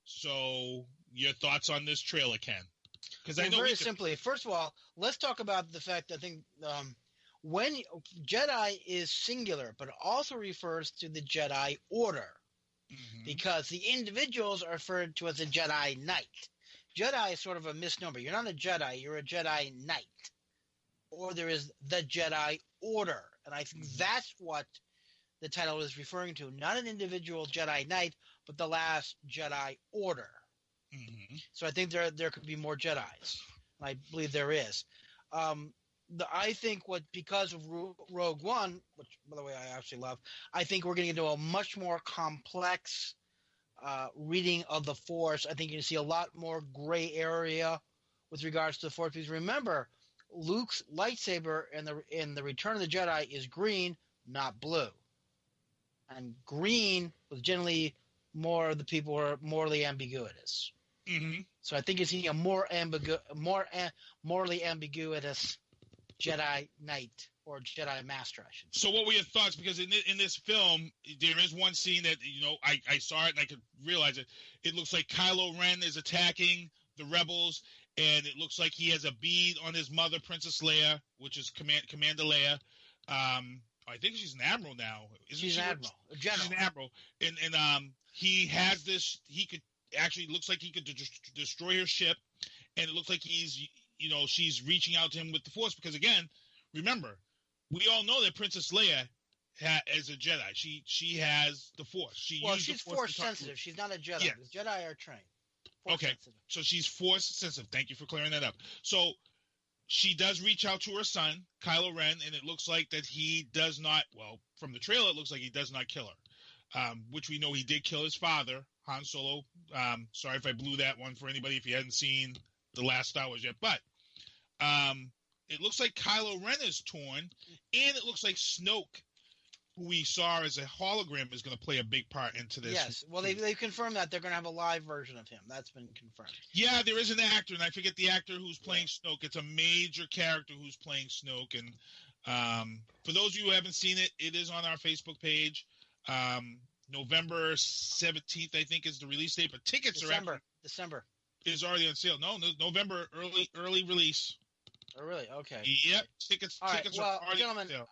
So your thoughts on this trailer, Ken? Because I know very simply, first of all, let's talk about the fact I think when Jedi is singular, but also refers to the Jedi Order, because the individuals are referred to as a Jedi Knight. Jedi is sort of a misnomer. You're not a Jedi, you're a Jedi Knight. Or there is the Jedi Order. And I think that's what the title is referring to. Not an individual Jedi Knight, but the last Jedi Order. So I think there could be more Jedis. I believe there is. I think because of Rogue One, which, by the way, I actually love, I think we're getting into a much more complex reading of the Force. I think you can see a lot more gray area with regards to the Force. Because remember, Luke's lightsaber in the Return of the Jedi is green, not blue. And green was generally more of the people who are morally ambiguous. So I think you're seeing a morally ambiguous Jedi Knight or Jedi Master, I should say. So what were your thoughts? Because in this film, there is one scene that, I saw it and I could realize it. It looks like Kylo Ren is attacking the rebels, and it looks like he has a bead on his mother, Princess Leia, which is Commander Leia. I think she's an admiral now. She's an admiral, a general. She's an admiral. And he has this, looks like he could destroy her ship, and it looks like she's reaching out to him with the Force, because again, remember, we all know that Princess Leia is a Jedi. She has the Force. She's Force sensitive. She's not a Jedi. Yeah. The Jedi are trained. Okay, so she's Force sensitive. Thank you for clearing that up. So she does reach out to her son, Kylo Ren, and it looks like that he does not, from the trailer, it looks like he does not kill her, which we know he did kill his father, Han Solo. Sorry if I blew that one for anybody if you hadn't seen the last Star Wars yet, but it looks like Kylo Ren is torn, and it looks like Snoke, who we saw as a hologram, is going to play a big part into this. Yes, well, they confirmed that they're going to have a live version of him. That's been confirmed. Yeah, there is an actor, and I forget the actor who's playing Snoke. It's a major character who's playing Snoke, and for those of you who haven't seen it, it is on our Facebook page. November 17th, I think, is the release date, but tickets December is already on sale. No, November early release. Oh, really? Okay. Yep, tickets are already gentlemen, on sale.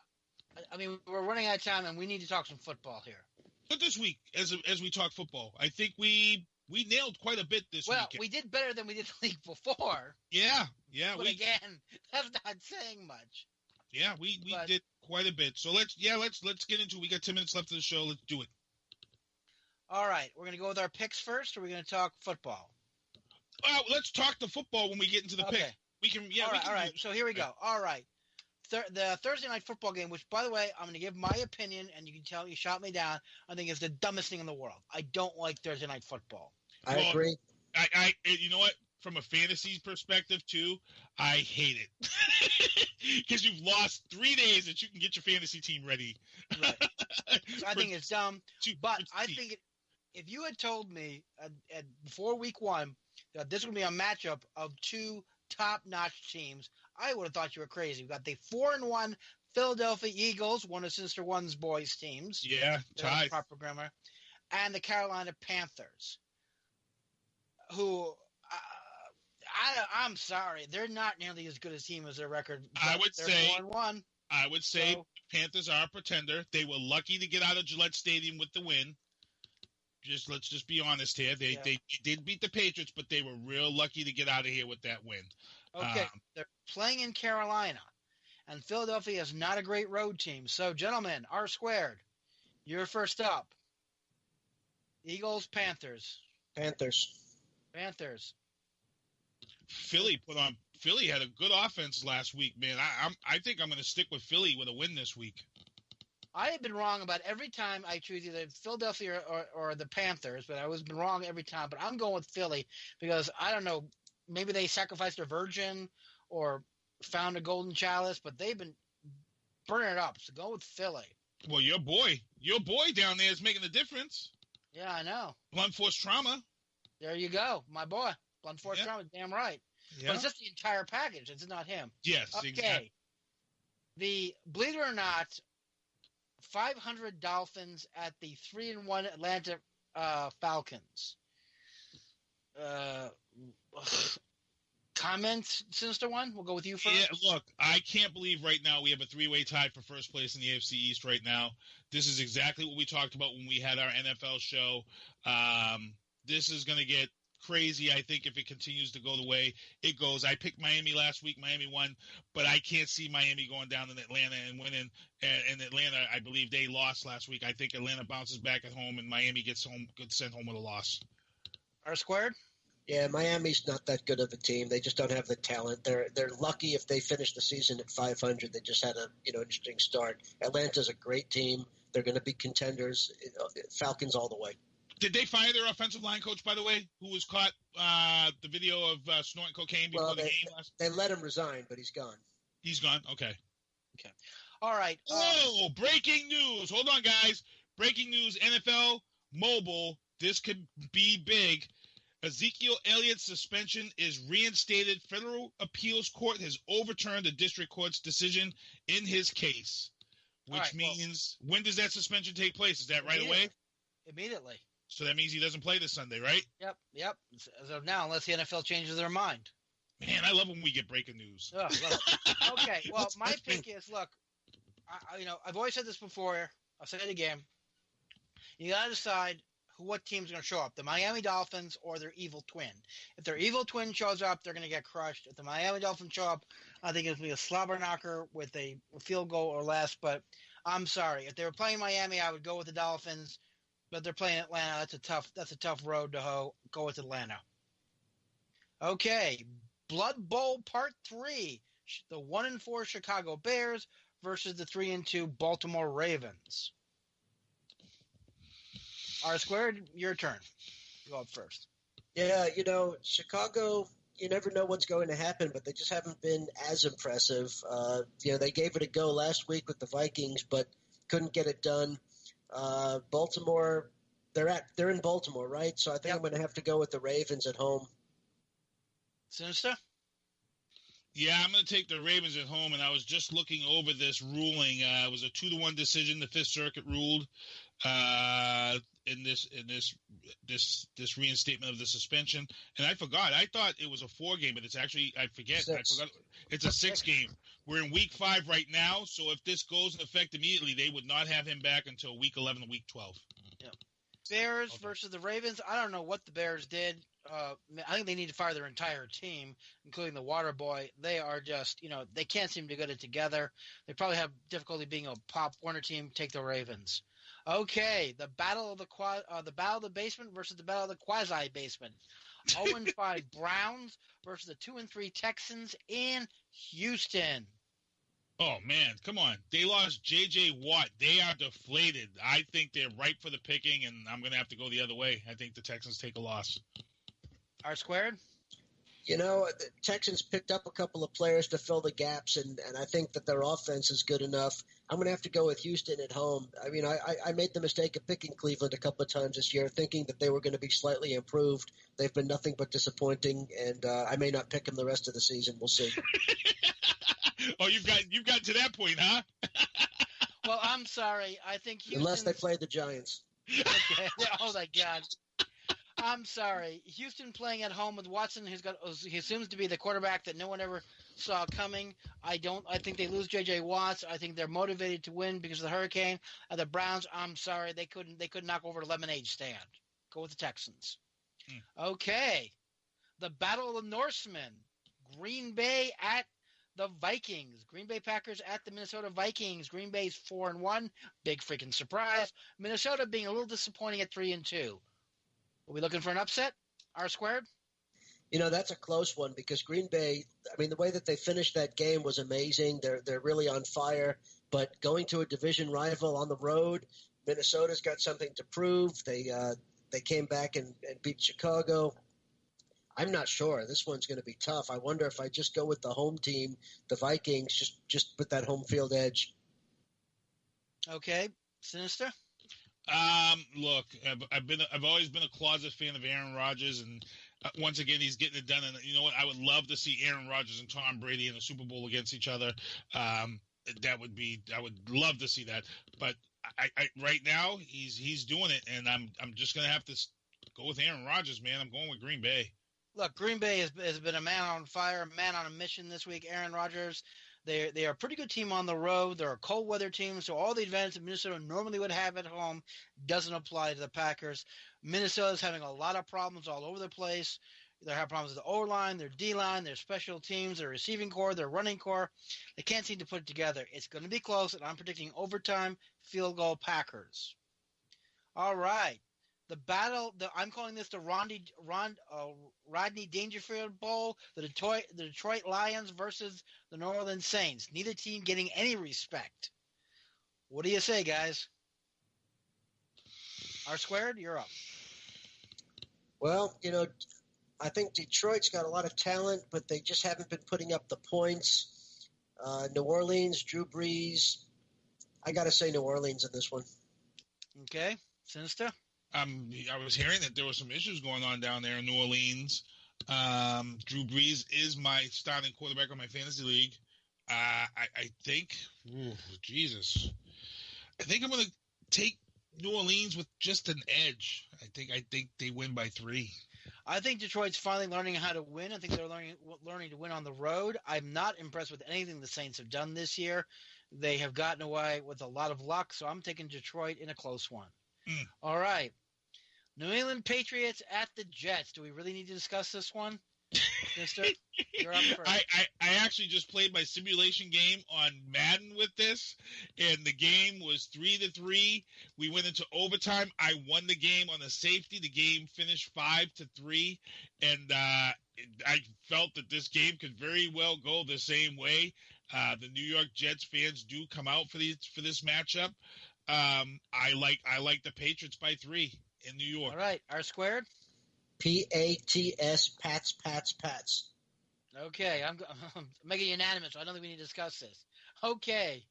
I mean, we're running out of time, and we need to talk some football here. But this week, as we talk football, I think we nailed quite a bit this week. Well, we did better than we did the week before. Yeah. But again, that's not saying much. Yeah, we did quite a bit. So let's get into it. We got 10 minutes left of the show. Let's do it. All right, we're going to go with our picks first, or we're going to talk football? Well, let's talk the football when we get into the pick. We can. Yeah. All right. So here we go. All right. The Thursday night football game, which, by the way, I'm going to give my opinion, and you can tell you shot me down. I think it's the dumbest thing in the world. I don't like Thursday night football. I agree. I you know what? From a fantasy perspective, too, I hate it. Because you've lost 3 days that you can get your fantasy team ready. Right. So I think it's dumb. But I think if you had told me before week one that this would be a matchup of two top-notch teams, I would have thought you were crazy. We've got the 4-1 Philadelphia Eagles, one of Sister One's boys' teams. Yeah, tied. Proper grammar. And the Carolina Panthers. who I'm sorry, they're not nearly as good a team as their record. I would they're say 4-1. I would say So- Panthers are a pretender. They were lucky to get out of Gillette Stadium with the win. Let's just be honest here. They did beat the Patriots, but they were real lucky to get out of here with that win. Okay, they're playing in Carolina, and Philadelphia is not a great road team. So, gentlemen, R squared, you're first up. Eagles, Panthers. Panthers. Philly had a good offense last week, man. I think I'm going to stick with Philly with a win this week. I have been wrong about every time I choose either Philadelphia or the Panthers, but I was been wrong every time. But I'm going with Philly because I don't know, maybe they sacrificed a virgin or found a golden chalice, but they've been burning it up. So go with Philly. Well, your boy down there is making a difference. Yeah, I know. Blunt force trauma. There you go, my boy. Blunt force trauma, damn right. Yeah. But it's just the entire package. It's not him. Yes, Okay. exactly. Believe it or not, 500 Dolphins at the 3-1 Atlanta Falcons. Comments, Sinister One? We'll go with you first. Yeah, look, I can't believe right now we have a three-way tie for first place in the AFC East right now. This is exactly what we talked about when we had our NFL show. This is going to get crazy, I think, if it continues to go the way it goes. I picked Miami last week. Miami won, but I can't see Miami going down in Atlanta and winning. And Atlanta, I believe they lost last week. I think Atlanta bounces back at home, and Miami gets sent home with a loss. R squared? Yeah, Miami's not that good of a team. They just don't have the talent. They're lucky if they finish the season at 500. They just had a interesting start. Atlanta's a great team. They're going to be contenders. Falcons all the way. Did they fire their offensive line coach, by the way, who was caught the video of snorting cocaine before the game last? They let him resign, but he's gone. He's gone? Okay. All right. Oh, breaking news. Hold on, guys. Breaking news, NFL Mobile. This could be big. Ezekiel Elliott's suspension is reinstated. Federal Appeals Court has overturned the district court's decision in his case, which means when does that suspension take place? Is that right away? Immediately. So that means he doesn't play this Sunday, right? Yep. As of now, unless the NFL changes their mind. Man, I love when we get breaking news. Oh, okay, well, my pick is, look, I've always said this before. I'll say it again. You got to decide what team's going to show up, the Miami Dolphins or their evil twin. If their evil twin shows up, they're going to get crushed. If the Miami Dolphins show up, I think it's going to be a slobber knocker with a field goal or less. But I'm sorry. If they were playing Miami, I would go with the Dolphins. But they're playing Atlanta. That's a tough road to hoe. Go with Atlanta. Okay, Blood Bowl Part 3. The 1-4 Chicago Bears versus the 3-2 Baltimore Ravens. R squared, your turn. Go up first. Yeah, Chicago, you never know what's going to happen, but they just haven't been as impressive. They gave it a go last week with the Vikings, but couldn't get it done. Baltimore, they're in Baltimore, right? So I think I'm going to have to go with the Ravens at home. Sinister? Yeah, I'm going to take the Ravens at home, and I was just looking over this ruling. It was a 2-1 decision. The Fifth Circuit ruled in this reinstatement of the suspension, and I forgot. I thought it was a 4-game, but it's actually I forgot. It's a 6-game. We're in Week 5 right now, so if this goes in effect immediately, they would not have him back until Week 11 and Week 12. Yeah. Bears versus the Ravens. I don't know what the Bears did. I think they need to fire their entire team, including the water boy. They are just, they can't seem to get it together. They probably have difficulty being a Pop Warner team. Take the Ravens. Okay, the battle of the basement versus the battle of the quasi basement. 0-5 Browns versus the 2-3 Texans in Houston. Oh man, come on! They lost J.J. Watt. They are deflated. I think they're ripe for the picking, and I'm going to have to go the other way. I think the Texans take a loss. R squared? The Texans picked up a couple of players to fill the gaps, and I think that their offense is good enough. I'm going to have to go with Houston at home. I mean, I made the mistake of picking Cleveland a couple of times this year, thinking that they were going to be slightly improved. They've been nothing but disappointing, and I may not pick them the rest of the season. We'll see. Oh, you've got to that point, huh? Well, I'm sorry. I think Houston's... Unless they play the Giants. Okay. Oh, my God. I'm sorry. Houston playing at home with Watson, he assumes to be the quarterback that no one ever saw coming. I think they lose J.J. Watts. I think they're motivated to win because of the hurricane. And the Browns, I'm sorry, they couldn't knock over a lemonade stand. Go with the Texans. Okay. The Battle of the Norsemen. Green Bay at the Vikings. Green Bay Packers at the Minnesota Vikings. Green Bay's 4-1. Big freaking surprise. Minnesota being a little disappointing at 3-2. Are we looking for an upset? R squared? That's a close one because Green Bay, the way that they finished that game was amazing. They're really on fire. But going to a division rival on the road, Minnesota's got something to prove. They came back and beat Chicago. I'm not sure. This one's going to be tough. I wonder if I just go with the home team, the Vikings, just with that home field edge. Okay. Sinister? Look, I've always been a closet fan of Aaron Rodgers, and once again, he's getting it done. And you know what? I would love to see Aaron Rodgers and Tom Brady in the Super Bowl against each other. I would love to see that. But I right now, he's doing it, and I'm just gonna have to go with Aaron Rodgers, man. I'm going with Green Bay. Look, Green Bay has been a man on fire, a man on a mission this week. Aaron Rodgers, they are a pretty good team on the road. They're a cold weather team, so all the advantage that Minnesota normally would have at home doesn't apply to the Packers. Minnesota's having a lot of problems all over the place. They have problems with the O-line, their D-line, their special teams, their receiving core, their running core. They can't seem to put it together. It's going to be close, and I'm predicting overtime field goal Packers. All right. The battle, I'm calling this the Rodney Dangerfield Bowl, the Detroit Lions versus the New Orleans Saints. Neither team getting any respect. What do you say, guys? R squared, you're up. Well, I think Detroit's got a lot of talent, but they just haven't been putting up the points. New Orleans, Drew Brees. I got to say New Orleans in this one. Okay. Sinister? I was hearing that there were some issues going on down there in New Orleans. Drew Brees is my starting quarterback on my fantasy league. I think, Jesus. I think I'm going to take New Orleans with just an edge. I think they win by 3. I think Detroit's finally learning how to win. I think they're learning to win on the road. I'm not impressed with anything the Saints have done this year. They have gotten away with a lot of luck, so I'm taking Detroit in a close one. All right. New England Patriots at the Jets. Do we really need to discuss this one? Mister, you're up first. I actually just played my simulation game on Madden with this, and the game was 3-3. We went into overtime. I won the game on a safety. The game finished 5-3, and I felt that this game could very well go the same way. The New York Jets fans do come out for this matchup. I like the Patriots by 3 in New York. All right, R squared. P-A-T-S, Pats. Okay, I'm making it unanimous, so I don't think we need to discuss this. Okay,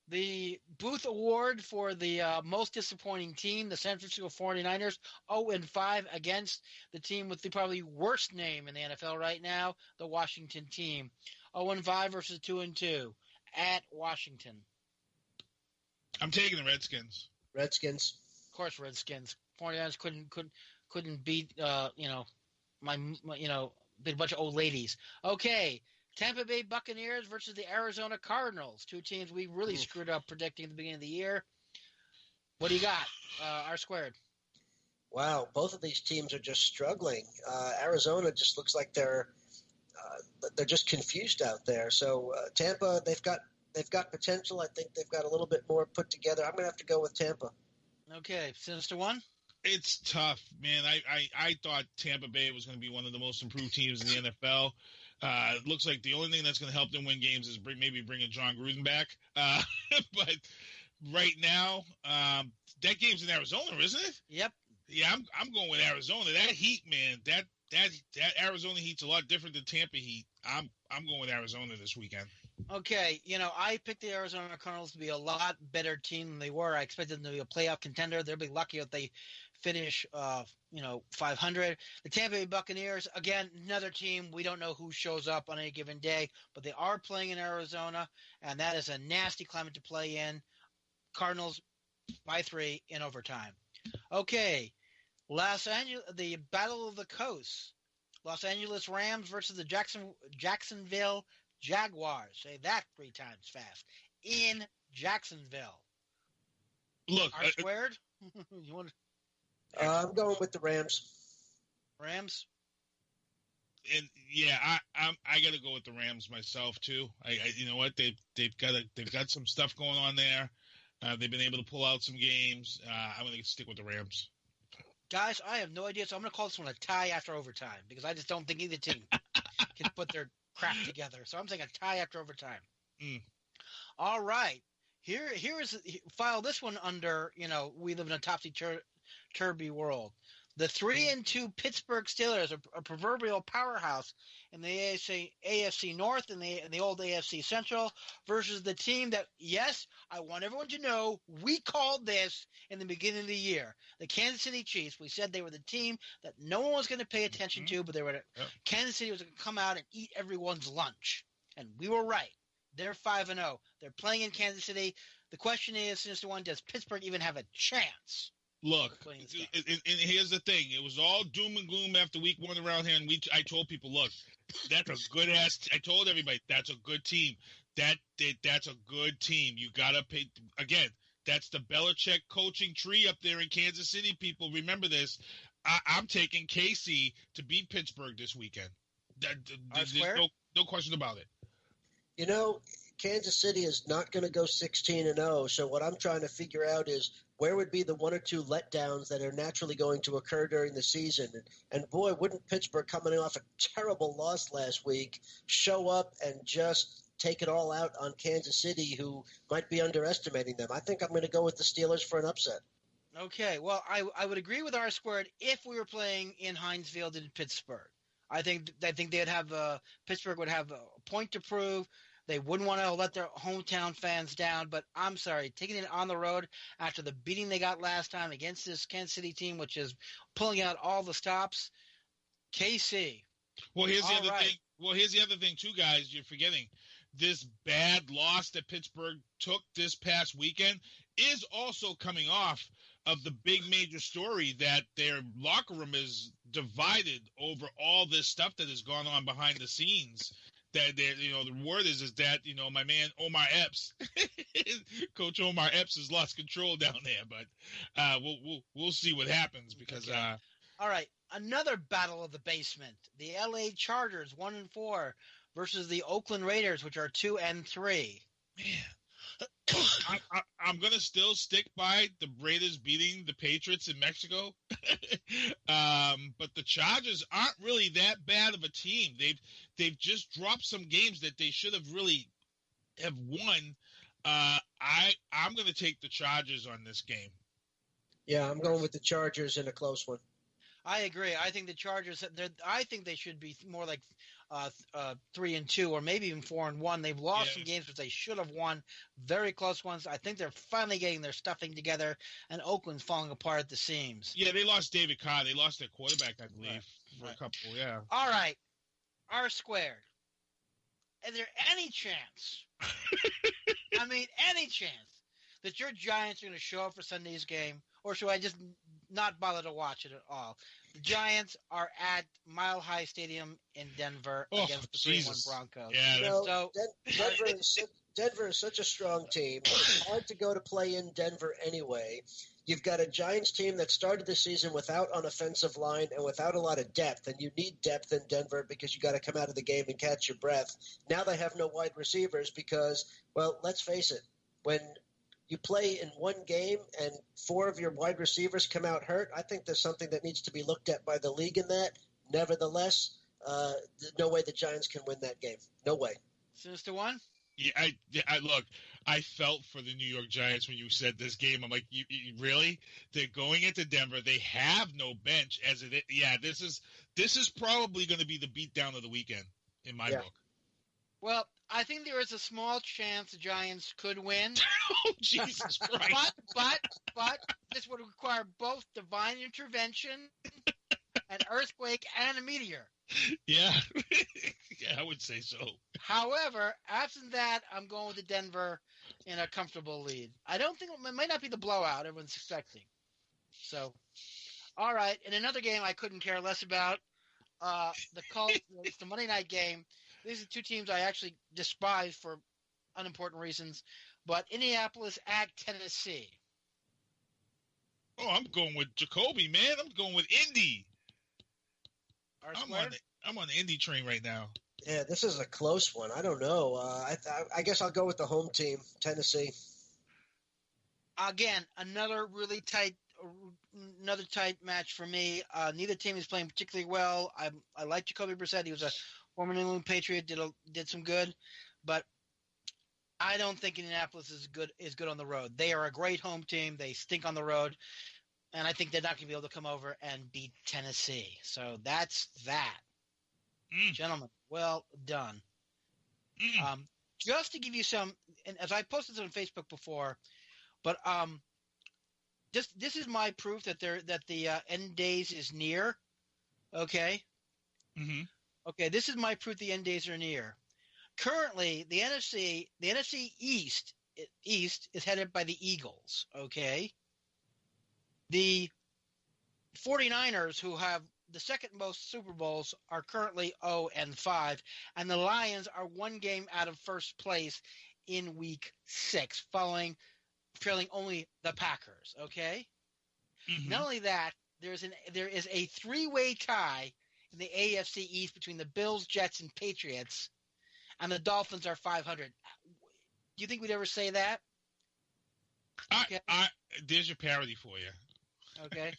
the Booth Award for the most disappointing team, the San Francisco 49ers, 0-5 against the team with the probably worst name in the NFL right now, the Washington team. 0-5 versus 2-2 at Washington. I'm taking the Redskins. Redskins. Of course, Redskins. 49ers couldn't beat my big bunch of old ladies. Okay, Tampa Bay Buccaneers versus the Arizona Cardinals, 2 teams we really screwed up predicting at the beginning of the year. What do you got? R squared. Wow, both of these teams are just struggling. Arizona just looks like they're just confused out there. So Tampa, they've got potential. I think they've got a little bit more put together. I'm going to have to go with Tampa. Okay, Sinister One. It's tough, man. I thought Tampa Bay was going to be one of the most improved teams in the NFL. It looks like the only thing that's going to help them win games is maybe bringing John Gruden back. But right now, that game's in Arizona, isn't it? Yep. Yeah, I'm going with Arizona. That Heat, man. That Arizona Heat's a lot different than Tampa Heat. I'm going with Arizona this weekend. Okay, I picked the Arizona Cardinals to be a lot better team than they were. I expected them to be a playoff contender. They'll be lucky if they finish, 500. The Tampa Bay Buccaneers, again, another team. We don't know who shows up on any given day, but they are playing in Arizona, and that is a nasty climate to play in. Cardinals by 3 in overtime. Okay, The Battle of the Coast. Los Angeles Rams versus the Jacksonville Jaguars. Say that 3 times fast. In Jacksonville. Look, R squared? You want I'm going with the Rams. Rams? and yeah, I got to go with the Rams myself too. You know what, they've got some stuff going on there. They've been able to pull out some games. I'm going to stick with the Rams. Guys, I have no idea, so I'm going to call this one a tie after overtime because I just don't think either team can put their crap together. So I'm saying a tie after overtime. All right. Here is file this one under, we live in a topsy-turvy world. The 3-2 Pittsburgh Steelers, a proverbial powerhouse in the AFC North and the old AFC Central, versus the team that, yes, I want everyone to know, we called this in the beginning of the year. The Kansas City Chiefs. We said they were the team that no one was going to pay attention to, but Kansas City was going to come out and eat everyone's lunch. And we were right. They're 5-0. They're playing in Kansas City. The question is, Sinister One, does Pittsburgh even have a chance? Look, and here's the thing. It was all doom and gloom after week 1 around here, and I told people, look, that's a good-ass – I told everybody, that's a good team. That's a good team. You got to pay – again, that's the Belichick coaching tree up there in Kansas City, people. Remember this. I'm taking KC to beat Pittsburgh this weekend. There's no question about it. Kansas City is not going to go 16-0. So what I'm trying to figure out is where would be the 1 or 2 letdowns that are naturally going to occur during the season. And boy, wouldn't Pittsburgh, coming off a terrible loss last week, show up and just take it all out on Kansas City, who might be underestimating them. I think I'm going to go with the Steelers for an upset. Okay, well, I would agree with R squared if we were playing in Heinz Field in Pittsburgh. I think they'd have Pittsburgh would have a point to prove. They wouldn't want to let their hometown fans down, but I'm sorry, taking it on the road after the beating they got last time against this Kansas City team, which is pulling out all the stops, KC. Well, here's the other thing. Well, here's the other thing too, guys. You're forgetting this bad loss that Pittsburgh took this past weekend is also coming off of the big major story that their locker room is divided over all this stuff that has gone on behind the scenes. That the word is that my man Omar Epps, Coach Omar Epps, has lost control down there. But we'll see what happens because. Okay. All right, another battle of the basement: the L.A. Chargers 1-4 versus the Oakland Raiders, which are 2-3. Man, I'm gonna still stick by the Raiders beating the Patriots in Mexico, but the Chargers aren't really that bad of a team. They've just dropped some games that they should have really have won. I'm gonna take the Chargers on this game. Yeah, I'm going with the Chargers in a close one. I agree. I think the Chargers. I think they should be more like 3-2 or maybe even 4-1. They've lost some games which they should have won, very close ones. I think they're finally getting their stuffing together, and Oakland's falling apart at the seams. Yeah, they lost David Carr. They lost their quarterback, I believe, for a couple. Yeah. All right, R squared. Is there any chance? I mean, any chance that your Giants are going to show up for Sunday's game, or should I just not bother to watch it at all? The Giants are at Mile High Stadium in Denver against the 3-1 Broncos. Yeah, Denver is such a strong team. It's hard to go to play in Denver anyway. You've got a Giants team that started the season without an offensive line and without a lot of depth, and you need depth in Denver because you got to come out of the game and catch your breath. Now they have no wide receivers because, well, let's face it, when you play in one game and 4 of your wide receivers come out hurt, I think there's something that needs to be looked at by the league in that. Nevertheless, there's no way the Giants can win that game. No way. Sinister One? Yeah, I look. I felt for the New York Giants when you said this game. I'm like, you really? They're going into Denver. They have no bench as it is. Yeah, this is probably going to be the beatdown of the weekend in my book. Well, I think there is a small chance the Giants could win. Oh, Jesus Christ. But this would require both divine intervention, an earthquake, and a meteor. Yeah. Yeah, I would say so. However, absent that, I'm going with the Denver in a comfortable lead. I don't think it might not be the blowout everyone's expecting. So, All right, in another game I couldn't care less about, the Colts. It's the Monday night game. These are two teams I actually despise for unimportant reasons, but Indianapolis at Tennessee. Oh, I'm going with Jacoby, man. I'm going with Indy. I'm on the Indy train right now. Yeah, this is a close one. I don't know. I guess I'll go with the home team, Tennessee. Again, another tight match for me. Neither team is playing particularly well. I like Jacoby Brissett. He was a former New England Patriot. Did some good, but I don't think Indianapolis is good on the road. They are a great home team. They stink on the road, and I think they're not going to be able to come over and beat Tennessee. So that's that. Gentlemen, well done. Just to give you some, and as I posted this on Facebook before, but this is my proof that the end days is near. Okay. Mm-hmm. Okay, this is my proof the end days are near. Currently, the NFC East is headed by the Eagles. Okay. The 49ers, who have the second most Super Bowls, are currently 0-5, and the Lions are one game out of first place in Week 6, trailing only the Packers. Okay. Mm-hmm. Not only that, there is a three-way tie in the AFC East between the Bills, Jets, and Patriots, and the Dolphins are 500. Do you think we'd ever say that? Okay. There's your parody for you. Okay.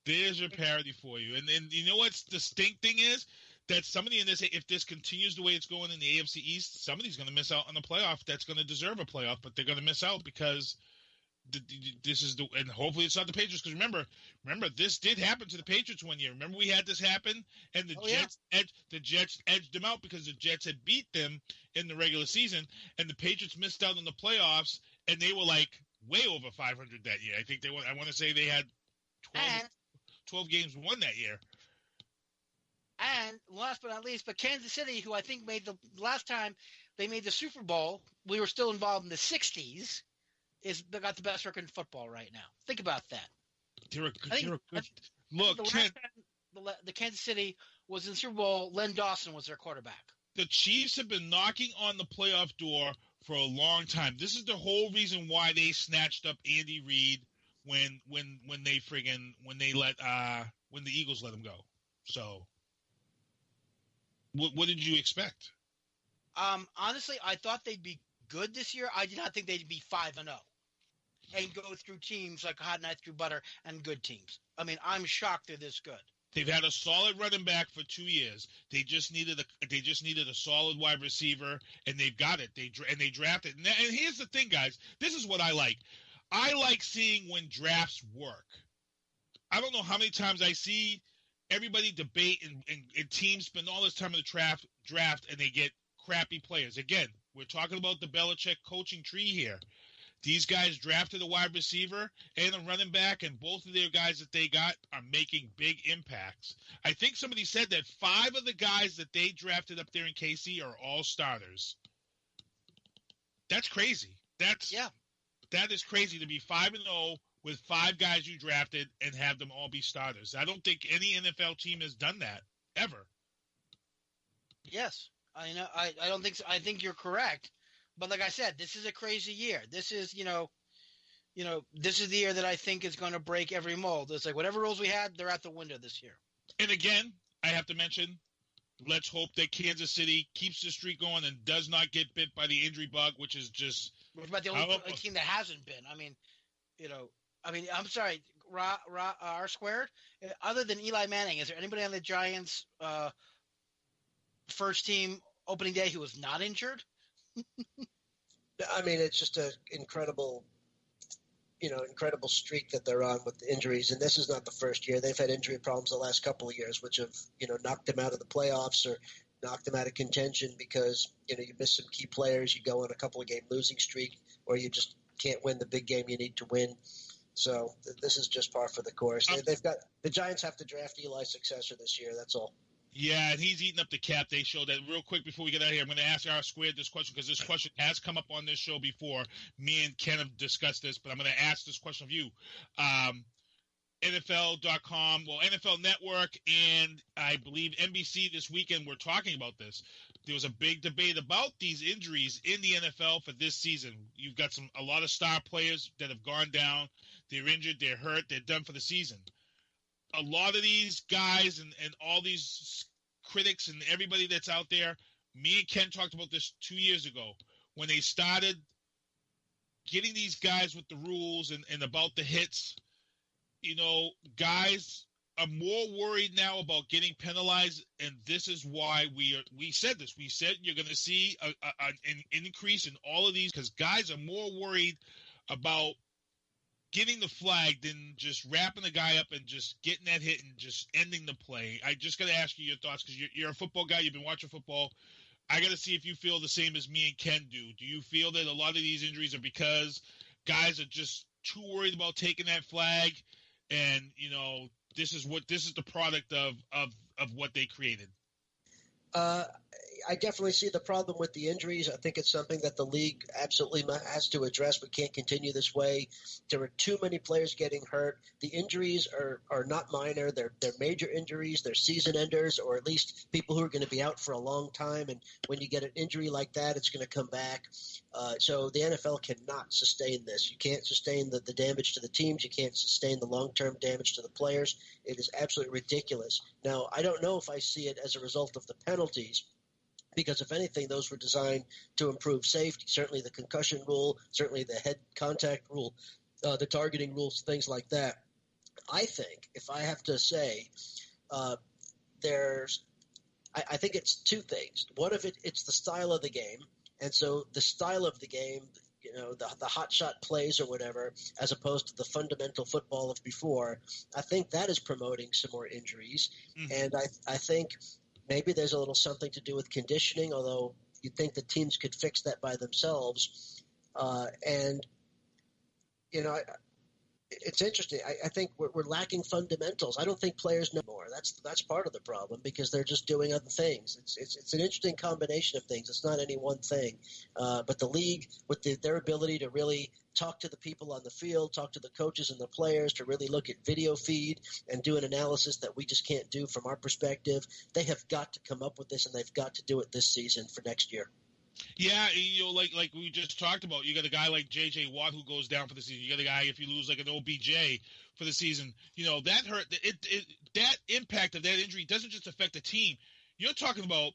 There's your parody for you. And you know what's the stink thing is? That somebody in this, if this continues the way it's going in the AFC East, somebody's going to miss out on the playoff that's going to deserve a playoff, but they're going to miss out because this is and hopefully it's not the Patriots, because remember this did happen to the Patriots one year. Remember we had this happen, and the Jets edged them out because the Jets had beat them in the regular season, and the Patriots missed out on the playoffs, and they were like way over 500 that year. I think I want to say they had 12 games won that year. And last but not least, but Kansas City, who I think made the last time they made the Super Bowl, we were still involved in the 60s, they got the best record in football right now. Think about that. Look, the Kansas City was in the Super Bowl. Len Dawson was their quarterback. The Chiefs have been knocking on the playoff door for a long time. This is the whole reason why they snatched up Andy Reid when the Eagles let him go. So, what did you expect? Honestly, I thought they'd be good this year. I did not think they'd be 5-0 and go through teams like hot knife through butter and good teams. I mean, I'm shocked they're this good. They've had a solid running back for 2 years. They just needed a solid wide receiver, and they've got it. They drafted. And here's the thing, guys. This is what I like. I like seeing when drafts work. I don't know how many times I see everybody debate and teams spend all this time in the draft, and they get crappy players. Again, we're talking about the Belichick coaching tree here. These guys drafted a wide receiver and a running back, and both of their guys that they got are making big impacts. I think somebody said that 5 of the guys that they drafted up there in KC are all starters. That's crazy. That is crazy to be 5-0 with 5 guys you drafted and have them all be starters. I don't think any NFL team has done that ever. Yes, I know. I don't think so. I think you're correct. But like I said, this is a crazy year. This is, this is the year that I think is going to break every mold. It's like whatever rules we had, they're out the window this year. And again, I have to mention, let's hope that Kansas City keeps the streak going and does not get bit by the injury bug, which is just. Which is about the only team that hasn't been. I mean, I'm sorry, R squared. Other than Eli Manning, is there anybody on the Giants' first team opening day who was not injured? I mean, it's just an incredible streak that they're on with the injuries. And this is not the first year. They've had injury problems the last couple of years, which have, knocked them out of the playoffs or knocked them out of contention because, you miss some key players. You go on a couple of game losing streak or you just can't win the big game you need to win. So this is just par for the course. The Giants have to draft Eli's successor this year. That's all. Yeah, and he's eating up the cap. They showed that. Real quick before we get out of here, I'm going to ask R Squared this question because this question has come up on this show before. Me and Ken have discussed this, but I'm going to ask this question of you. NFL.com, well, NFL Network, and I believe NBC this weekend were talking about this. There was a big debate about these injuries in the NFL for this season. You've got a lot of star players that have gone down. They're injured, they're hurt, they're done for the season. A lot of these guys and all these critics and everybody that's out there, me and Ken talked about this 2 years ago when they started getting these guys with the rules and about the hits. You know, guys are more worried now about getting penalized, and this is why we said this. We said you're going to see an increase in all of these because guys are more worried about getting the flag than just wrapping the guy up and just getting that hit and just ending the play. I just got to ask you your thoughts because you're a football guy. You've been watching football. I got to see if you feel the same as me and Ken do. Do you feel that a lot of these injuries are because guys are just too worried about taking that flag? And, you know, this is the product of what they created. I definitely see the problem with the injuries. I think it's something that the league absolutely has to address. We can't continue this way. There are too many players getting hurt. The injuries are not minor. They're major injuries. They're season enders, or at least people who are going to be out for a long time. And when you get an injury like that, it's going to come back. So the NFL cannot sustain this. You can't sustain the damage to the teams. You can't sustain the long-term damage to the players. It is absolutely ridiculous. Now, I don't know if I see it as a result of the penalties, because if anything, those were designed to improve safety. Certainly the concussion rule, certainly the head contact rule, the targeting rules, things like that. I think, if I have to say, I think it's two things. One of it's the style of the game. And so the style of the game, you know, the hot shot plays or whatever, as opposed to the fundamental football of before, I think that is promoting some more injuries. Mm-hmm. And I think maybe there's a little something to do with conditioning, although you'd think the teams could fix that by themselves. And, you know, it's interesting. I think we're lacking fundamentals. I don't think players know more. That's part of the problem because they're just doing other things. It's an interesting combination of things. It's not any one thing. But the league, with their ability to really talk to the people on the field, talk to the coaches and the players, to really look at video feed and do an analysis that we just can't do from our perspective, they have got to come up with this, and they've got to do it this season for next year. Yeah, you know, like we just talked about, you got a guy like J.J. Watt who goes down for the season. You got a guy, if you lose like an OBJ for the season, you know, that hurt. That impact of that injury doesn't just affect the team. You're talking about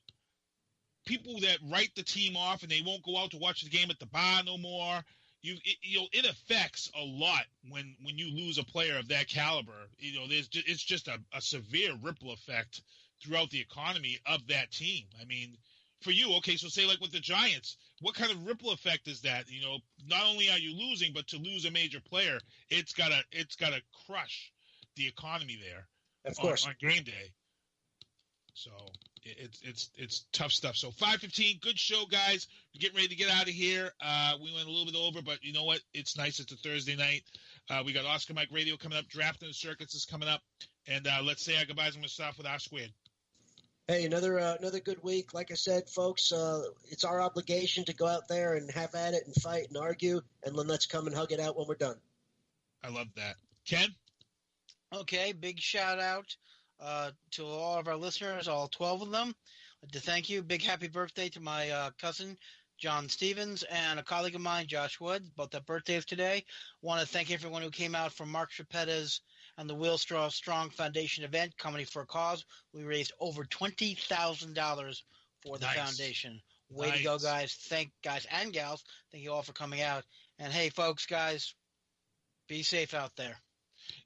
people that write the team off and they won't go out to watch the game at the bar no more. It affects a lot when you lose a player of that caliber. You know, it's just a severe ripple effect throughout the economy of that team. I mean, for you, okay, so say like with the Giants, what kind of ripple effect is that? You know, not only are you losing, but to lose a major player, it's gotta crush the economy there. Of course, on game day. So it's tough stuff. So 5:15, good show, guys. We're getting ready to get out of here. We went a little bit over, but you know what? It's nice. It's a Thursday night. We got Oscar Mike Radio coming up. Drafting the Circuits is coming up. And let's say our goodbyes. I'm going to start with R Squared. Hey, another good week. Like I said, folks, it's our obligation to go out there and have at it and fight and argue, and then let's come and hug it out when we're done. I love that. Ken? Okay, big shout-out to all of our listeners, all 12 of them. I'd like to thank you. Big happy birthday to my cousin, John Stevens, and a colleague of mine, Josh Wood. Both their birthdays today. Want to thank everyone who came out for Mark Schippetta's and the Will Strong Foundation event, Comedy for a Cause. We raised over $20,000 for the foundation. Way to go, guys. Thank guys and gals. Thank you all for coming out. And hey, folks, guys, be safe out there.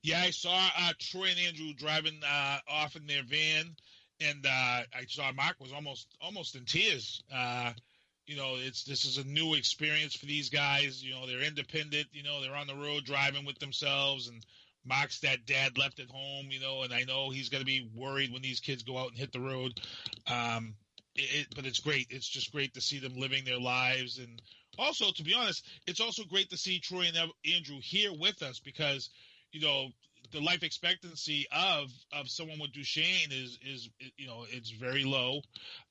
Yeah, I saw Troy and Andrew driving off in their van, and I saw Mark was almost in tears. You know, this is a new experience for these guys. You know, they're independent. You know, they're on the road driving with themselves, and Mark's that dad left at home, you know, and I know he's going to be worried when these kids go out and hit the road. But it's great. It's just great to see them living their lives. And also, to be honest, it's also great to see Troy and Andrew here with us because, you know, the life expectancy of someone with Duchenne is you know, it's very low.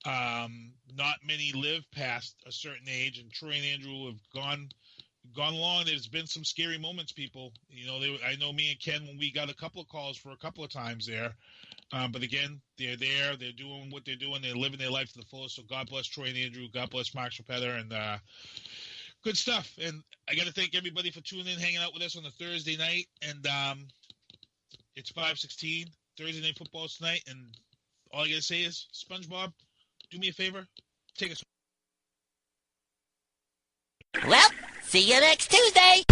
Not many live past a certain age, and Troy and Andrew have gone gone along, there's been some scary moments, people. You know, I know me and Ken, when we got a couple of calls for a couple of times there. But again, they're there. They're doing what they're doing. They're living their life to the fullest. So God bless Troy and Andrew. God bless Mark Schapeder. And good stuff. And I got to thank everybody for tuning in, hanging out with us on the Thursday night. And it's 5:16. Thursday Night Football tonight. And all I got to say is, SpongeBob, do me a favor. Take us. Well, see you next Tuesday.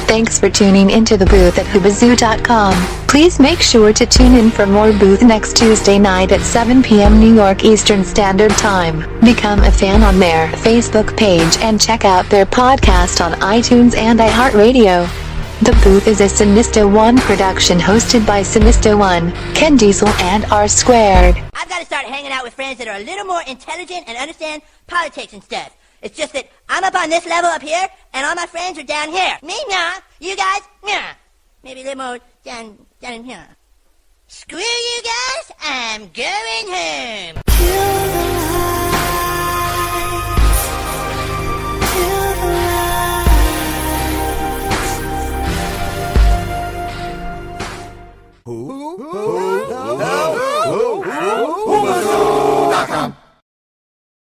Thanks for tuning into the booth at Whoobazoo.com. Please make sure to tune in for more booth next Tuesday night at 7 p.m. New York Eastern Standard Time. Become a fan on their Facebook page and check out their podcast on iTunes and iHeartRadio. The Booth is a Sinista One production hosted by Sinista One, Ken Diesel, and R Squared. I've got to start hanging out with friends that are a little more intelligent and understand politics and stuff. It's just that I'm up on this level up here, and all my friends are down here. Me, nah. You guys, nah. Maybe a little more down in here. Screw you guys, I'm going home.